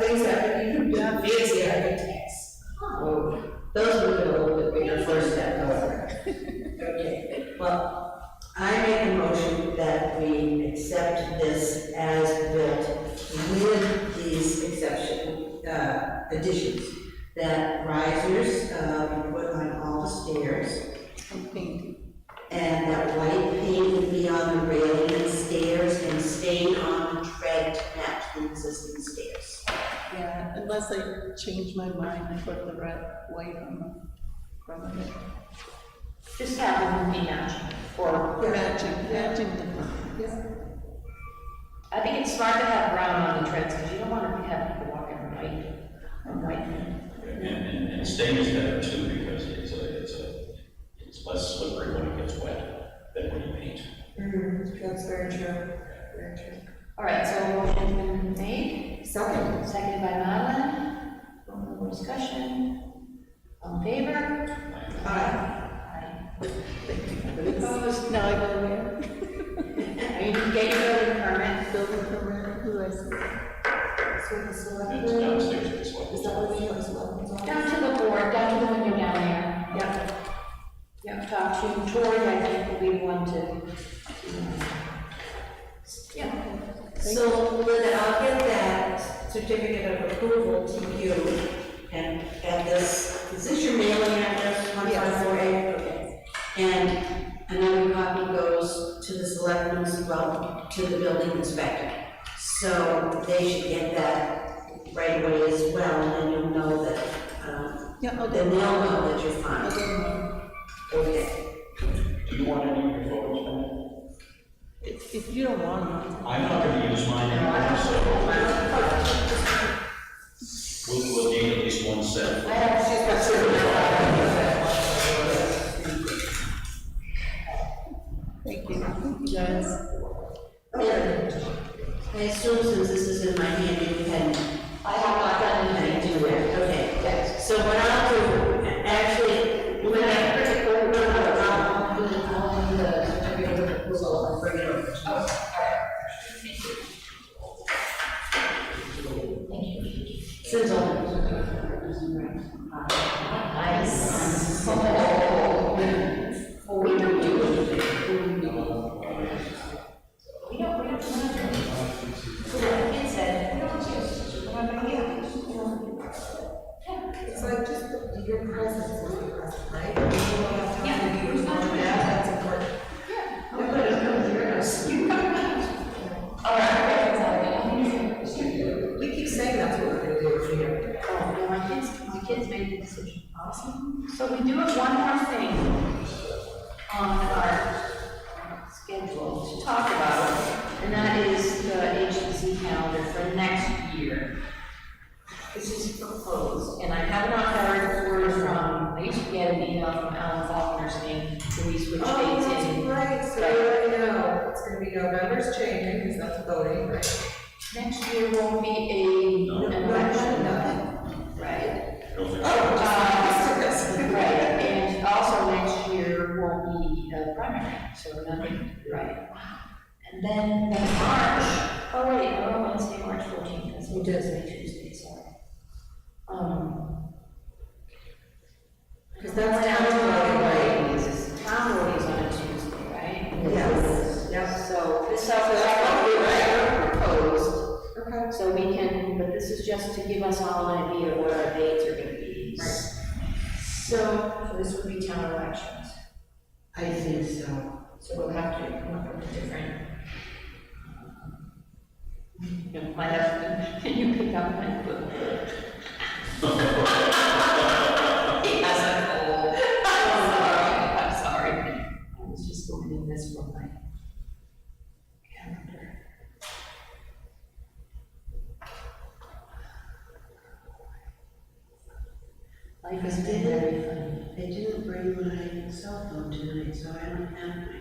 D: things happen, you can do fancy architects. Oh, those would have been a little bit bigger first step, however. Okay, well, I make a motion that we accept this as built with these additions, that risers be put on all the stairs,
J: And painting.
D: and that white paint would be on the railing and stairs and stain on the tread to match the existing stairs.
J: Yeah, unless I change my mind and put the red, white on the front of it.
A: Just have them be matching, or,
J: Matching the front. Yeah.
A: I think it's smart to have brown on the treads, because you don't want to have people walking on white.
C: And stain is better too, because it's less slippery when it gets wet than when you paint.
H: That's very true. Very true.
A: All right, so motion's been made,
H: Second.
A: seconded by Madeline. No more discussion. All in favor?
H: Aye.
A: Aye. Opposed?
J: Now I go where?
A: You can get your building permit.
J: Building permit, who I see.
H: So the
C: And
H: select
C: it's
H: board,
C: downstairs, it's what.
H: is that what we have, select board's office?
A: Down to the board, down to the window down there. Yep. Yep, talk to Tori, I think will be one to, yeah.
D: So Linda, I'll get that certificate of approval to you and at this, is this your mailing address, 154A? Okay. And another copy goes to the selectmen as well, to the building inspector. So they should get that right away as well, and then you'll know that,
J: Yeah, I'll
D: then
J: do
D: they'll
J: it.
D: know that you're
J: I'll
D: fine.
J: do it.
D: Okay.
C: Do you want any of your photos from
J: If you don't want them.
C: I'm not gonna use mine anymore, so we'll need at least one set.
A: I have, she's got
J: Thank you guys.
D: I assume since this is in my hand, you can
A: I have not done anything
D: do
A: to it.
D: it. Okay, yes. So what I'll do, actually, when I particularly run out of I'll do the certificate of approval and bring it over. Since all.
A: Awesome. So we do have one more thing on our schedule to talk about, and that is the agency calendar for next year. This is proposed, and I have not heard word from, I used to get an email from Alan Faulkner saying, can we switch
H: Oh,
A: dates
H: that's
A: in?
H: right, so we already know, it's gonna be November's changing, because that's voting, right?
A: Next year won't be
H: No,
A: an
H: no,
A: election,
H: nothing.
A: right?
C: I don't think
H: Oh,
C: so.
H: just
A: Right, and also next year won't be a primary, so nothing, right? And then March, oh wait, no, Wednesday, March 14th, that's what it is, Tuesday, sorry.
H: Because that's town voting, right?
A: This is town voting is on a Tuesday, right?
H: Yes, yep.
A: So this stuff is already proposed,
H: Okay.
A: so we can, but this is just to give us all an idea of what our dates are gonna be.
H: Right.
A: So this would be town elections.
D: I think so.
A: So we'll have to come up with a different. You know, my husband, can you pick up my book? He has a cold. I'm sorry. I was just going in this from my calendar. Life has been very funny.
D: I didn't bring my cell phone tonight, so I don't have my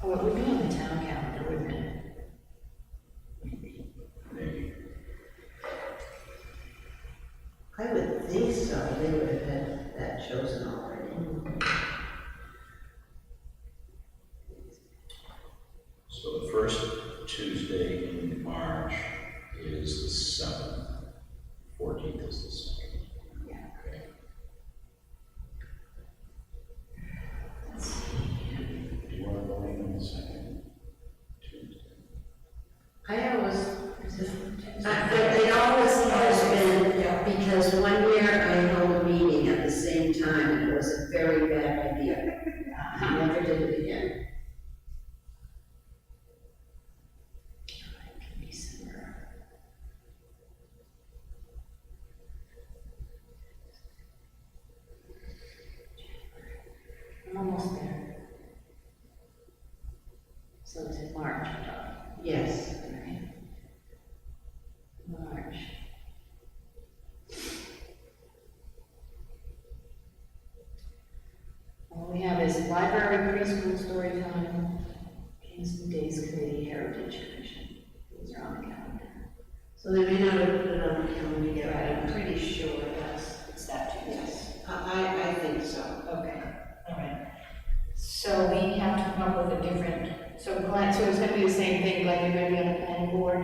A: Oh, it would be on the town calendar, wouldn't it?
C: Maybe.
D: I would think so, they would have had that chosen already.
C: So the first Tuesday in March is the 7th. 14th is the 2nd.
A: Yeah.
C: Okay. Do you want to go in on the 2nd Tuesday?
D: I always, it always has been, because one year I held a meeting at the same time, and it was a very bad idea. I never did it again.
A: December. I'm almost there. So it's in March, we're talking,
D: Yes.
A: right? March. All we have is library, preschool, story time, Kingston Days Committee, Heritage Commission. Those are on the calendar.
D: So they may not have put it on the calendar yet,
A: Right,
D: I'm pretty sure that's,
A: It's that Tuesday.
D: yes, I think so.
A: Okay, all right. So we have to come up with a different, so Glenn, so it's gonna be the same thing, Glenn, you're gonna be on the planning board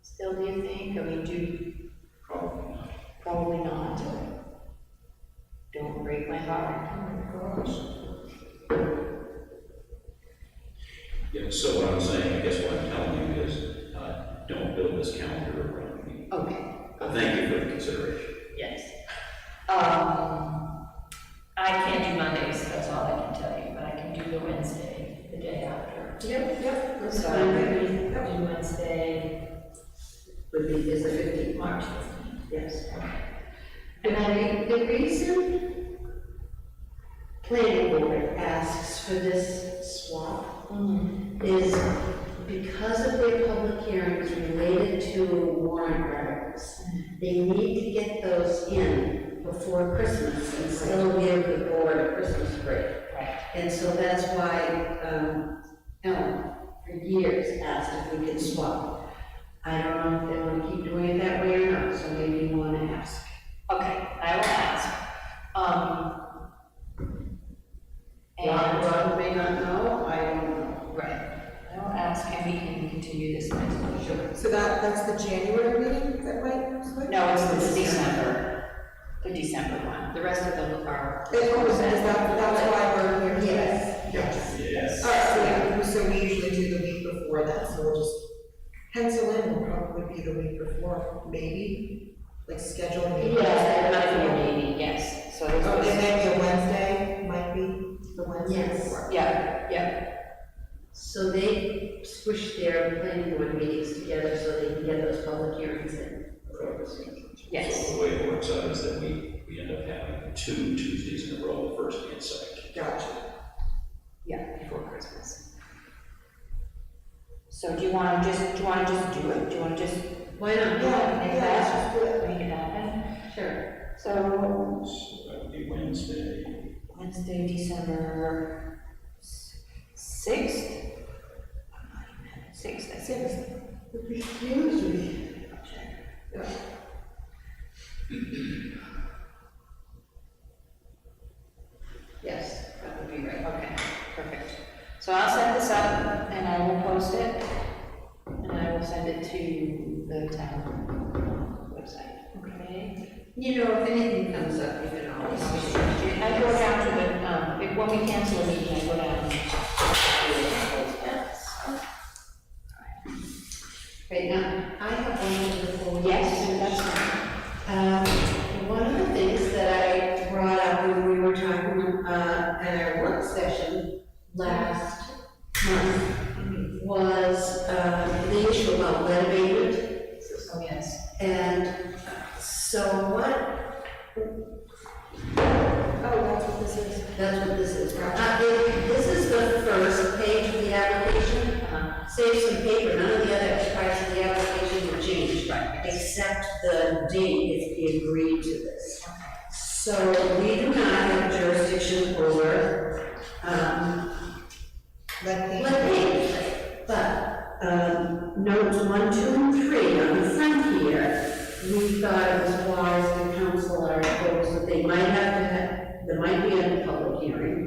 A: still, do you think? I mean,
C: Probably not.
A: probably not. Don't break my heart.
C: Yeah, so what I'm saying, I guess what I'm telling you is, don't build this calendar around me.
A: Okay,
C: But thank you for the consideration.
A: yes. I can't do Mondays, that's all I can tell you, but I can do the Wednesday, the day after.
H: Yep.
A: So I'm gonna do Wednesday,
D: Would be, is the 15th.
A: March 15th.
D: Yes.
A: And then
D: The reason planning board asks for this swap is because of their public hearings related to warrant articles. They need to get those in before Christmas and still give the board a Christmas break.
A: Right.
D: And so that's why, Ellen, for years, asked if we could swap. I don't know if they want to keep doing it that way or not, so maybe you want to ask.
A: Okay, I will ask.
D: Ron may not know, I don't know.
A: Right, I will ask, and we can continue this next one. Sure.
H: So that's the January meeting, that might switch?
A: No, it's the December one. The rest of them are.
H: That's why we're here.
A: Yes.
C: Yes.
H: All right, so we usually do the week before that, so we'll just pencil in, will probably be the week before, maybe, like schedule a meeting.
A: Yes, that might be a meeting, yes, so.
H: Oh, and maybe a Wednesday might be the Wednesday
D: Yes.
H: before.
A: Yeah.
D: So they squish their planning board meetings together so they can get those public hearings in.
A: Yes.
C: So the way it works out is that we end up having 2 Tuesdays in a row, the first and second.
H: Gotcha.
A: Yeah, before Christmas. So do you wanna just do it? Do you wanna just?
D: Why not?
A: Make that, make it happen?
D: Sure.
A: So,
C: So that would be Wednesday.
A: Wednesday, December 6th? 6th, I think.
H: Excuse me.
A: Yes, that would be right, okay, perfect. So I'll set this up and I will post it, and I will send it to the town website, okay?
D: You know, if anything comes up, you can always.
A: I go down to the, when we cancel a meeting, I go down.
D: Right now, I have one of the full.
A: Yes, that's fine.
D: One of the things that I brought up when we were talking, at our work session last month was, the issue about lead abatement.
A: Oh, yes.
D: And so what,
H: Oh, that's what this is.
D: that's what this is. This is the first page of the application. Save some paper, none of the other parts of the application were changed, except the date if we agreed to this. So we do not have jurisdiction over, lead paint. But, notes 1, 2, and 3 on the front here, we thought it was wise the council are opposed that they might have to have, there might be a public hearing,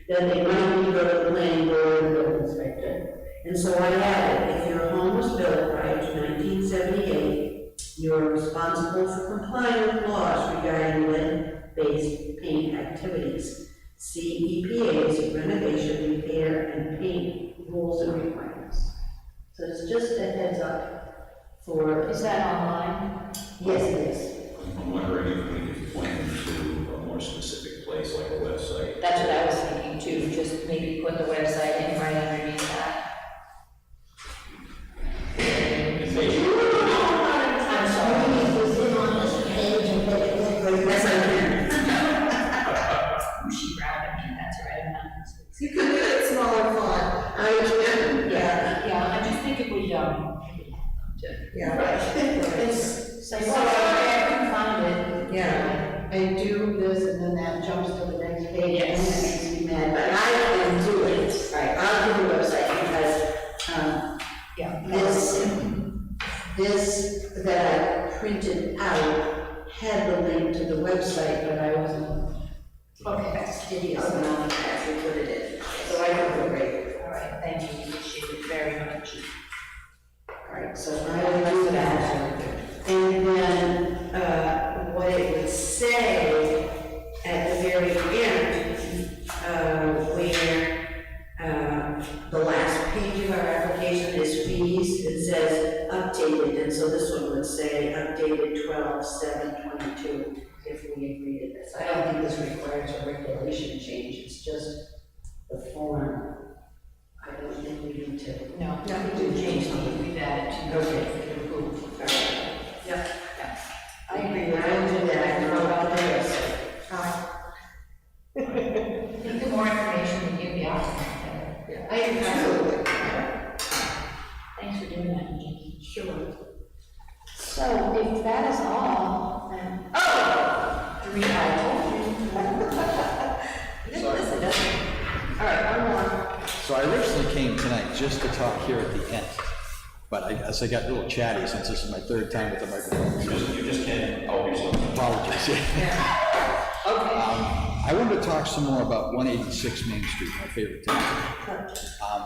D: that they might need to go to the planning board and the building inspector. And so I added, if your home was built prior to 1978, you are responsible for complying with laws regarding lead-based paint activities. See EPA's renovation, repair, and paint rules and requirements. So it's just a heads up for.
A: Is that online?
D: Yes, it is.
C: I'm wondering if we could point them to a more specific place like a website.
A: That's what I was thinking too, just maybe put the website in right underneath that.
C: And maybe-
A: I'm sorry.
D: Yes, I can.
A: She grabbed me, that's right.
H: You could do it smaller font.
A: Yeah, I just think it would,
H: Yeah.
D: It's,
A: so I can find it.
H: Yeah.
D: I do this and then that jumps to the next page.
A: Yes.
D: And that makes me mad, but I can do it. Right, I'll do the website because,
A: Yeah.
D: this that I printed out had the link to the website, but I wasn't.
A: Okay, that's
D: Studious enough to actually put it in, so I can go right.
A: all right, thank you, appreciate it very much.
D: Alright, so I will do that. And then, what it would say at the very end, where, the last page of our application is fees, it says updated, and so this one would say updated 12/7/22, if we agree to this. I don't think this requires a regulation change, it's just the form. I don't think we need to.
A: No, nothing to change, something we've added to.
D: Okay.
A: To approve.
D: Yep.
A: I agree with
D: I will do that, I know about the rest.
A: I think the more information we give the applicant, the better.
D: I absolutely.
A: Thanks for doing that, Nikki.
D: Sure.
A: So if that is all, then, I told you. You didn't listen, does it? All right, one more.
F: So I originally came tonight just to talk here at the end, but as I got a little chatty since this is my third time with the microphone.
C: You just can't help yourself.
F: Apologies.
A: Okay.
F: I wanted to talk some more about 186 Main Street, my favorite town.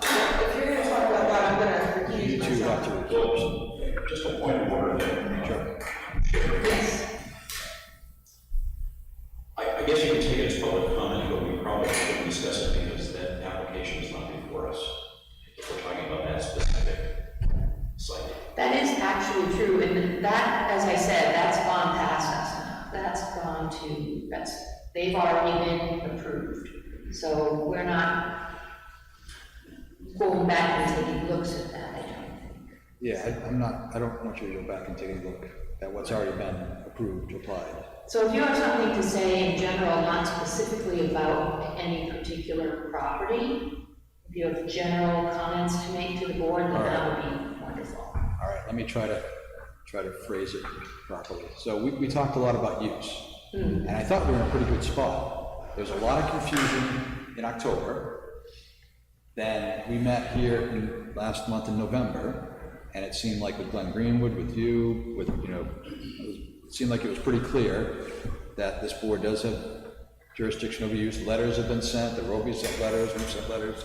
H: If you're gonna talk about that, I'm gonna recuse
F: You two
H: myself.
F: have to recuse.
C: Just a point of order there.
F: Sure.
A: Yes.
C: I guess you can take it as public comment, but we probably shouldn't discuss it because that application is not before us. If we're talking about that specific site.
A: That is actually true, and that, as I said, that's gone past us now. That's gone to, they've already been approved. So we're not going back and taking looks at that, I don't think.
F: Yeah, I don't want you to go back and take a look. that what's already been approved applied.
A: So if you have something to say in general, not specifically about any particular property, if you have general comments to make to the board, then that would be wonderful.
F: All right, let me try to phrase it properly. So we talked a lot about use, and I thought we were in a pretty good spot. There was a lot of confusion in October. Then we met here last month in November, and it seemed like with Glenn Greenwood, with you, it seemed like it was pretty clear that this board does have jurisdiction over use. Letters have been sent, the Robies sent letters, we've sent letters.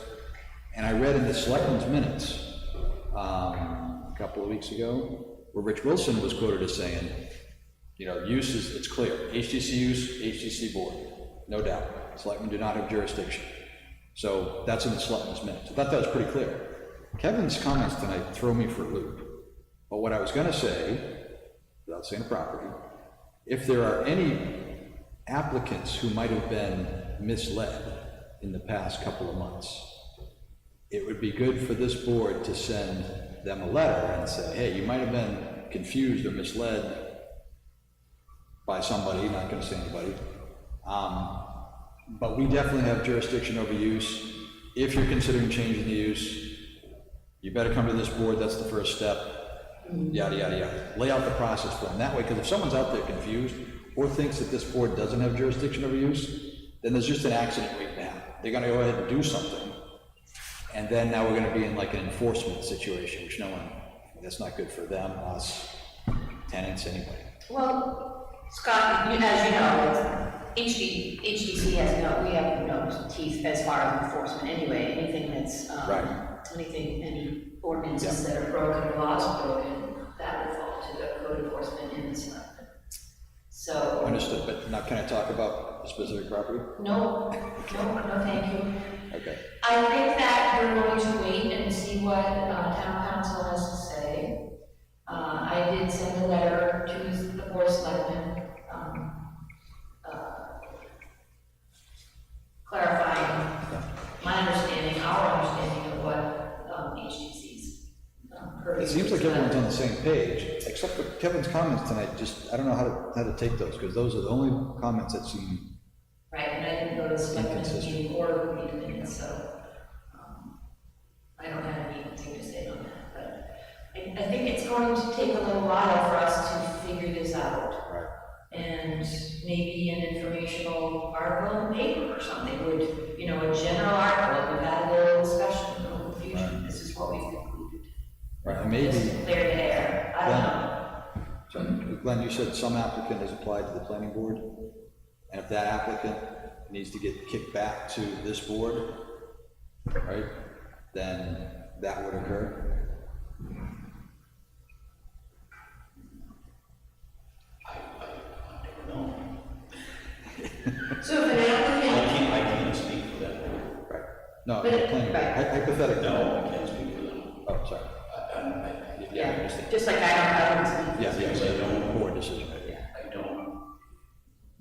F: And I read in the selectmen's minutes a couple of weeks ago, where Rich Wilson was quoted as saying, use is, it's clear, HTC use, HTC board, no doubt. Selectmen do not have jurisdiction. So that's in the selectmen's minutes. I thought that was pretty clear. Kevin's comments tonight throw me for a loop. But what I was gonna say, without saying the property, if there are any applicants who might have been misled in the past couple of months, it would be good for this board to send them a letter and say, hey, you might have been confused or misled by somebody, not gonna say anybody, but we definitely have jurisdiction over use. If you're considering changing the use, you better come to this board, that's the first step, yada, yada, yada. Lay out the process for them that way, because if someone's out there confused or thinks that this board doesn't have jurisdiction over use, then there's just an accident waiting to happen. They're gonna go ahead and do something, and then now we're gonna be in like an enforcement situation, which that's not good for them, us, tenants, anybody.
A: Well, Scott, as you know, HDC we have no teeth as far as enforcement anyway. Anything that's, any ordinances that are broken or laws broken, that would fall to the code enforcement and the selectmen. So.
F: Understood, but now can I talk about the specific property?
A: No, thank you.
F: Okay.
A: I think that we're going to wait and see what town council has to say. I did send a letter to the board of selectmen, clarifying my understanding, our understanding of what HTC's purview.
F: It seems like everyone's on the same page, except for Kevin's comments tonight. I don't know how to take those, because those are the only comments that seem.
A: Right, and I didn't go to the selectmen's meeting or read the minutes, so I don't have anything to say on that. But I think it's going to take a little while for us to figure this out.
F: Right.
A: And maybe an informational article in the paper or something would, a general article, we've had a little discussion of confusion, this is what we've concluded.
F: Right, and maybe.
A: Just clear the air, I don't know.
F: So, Glenn, you said some applicant has applied to the planning board, and if that applicant needs to get kicked back to this board, right, then that would occur.
A: So if an applicant.
C: I can't speak for that.
F: Right. No,
A: But
F: the planning board. Hypothetically.
C: No, I can't speak for them.
F: Oh, sorry.
A: Yeah,
F: I understand.
A: just like I don't speak.
F: Yeah, I don't board decision.
C: I don't,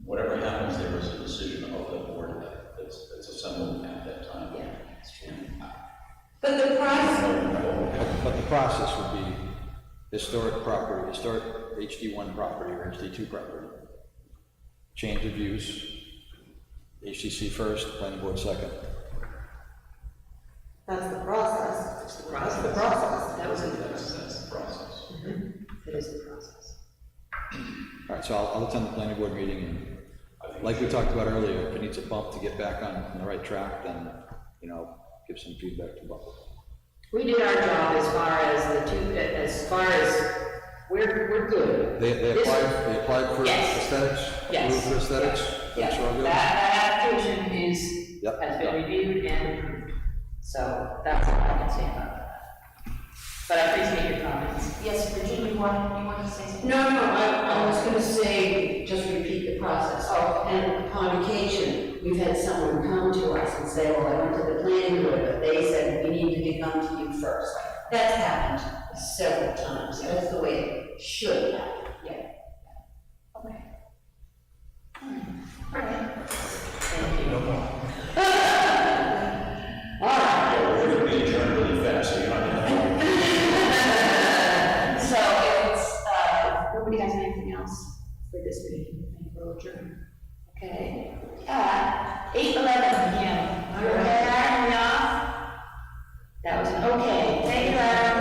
C: whatever happens, there is a decision of the board that's assembled at that time.
A: Yeah, that's true. But the process.
F: But the process would be historic property, historic HD1 property or HD2 property. Change of use, HTC first, planning board second.
H: That's the process.
A: That's the process.
H: That's the process.
A: That was a
C: That's the process.
A: It is the process.
F: All right, so I'll attend the planning board meeting, and like we talked about earlier, if it needs a bump to get back on the right track, then, give some feedback to Buck.
A: We did our job as far as we're good.
F: They applied for
A: Yes.
F: aesthetics?
A: Yes.
F: Approved for aesthetics?
A: Yeah,
F: That's all good?
A: that application has
F: Yep.
A: been reviewed and approved. So that's all I can say about that. But I appreciate your comments. Yes, Virginia, you want to say something?
D: No, I was gonna say, just repeat the process. And upon occasion, we've had someone come to us and say, well, I went to the planning board, but they said, we need to come to you first. That's happened several times. That's the way it should happen.
A: Yeah. Okay. All right. Thank you. All right.
C: We're going to be adjourned really fast, so you're not going to.
A: So it's, nobody has any comments for this meeting? I think we'll adjourn. Okay. 8:11 p.m. Are we off? That was an okay. Thank you, Adam.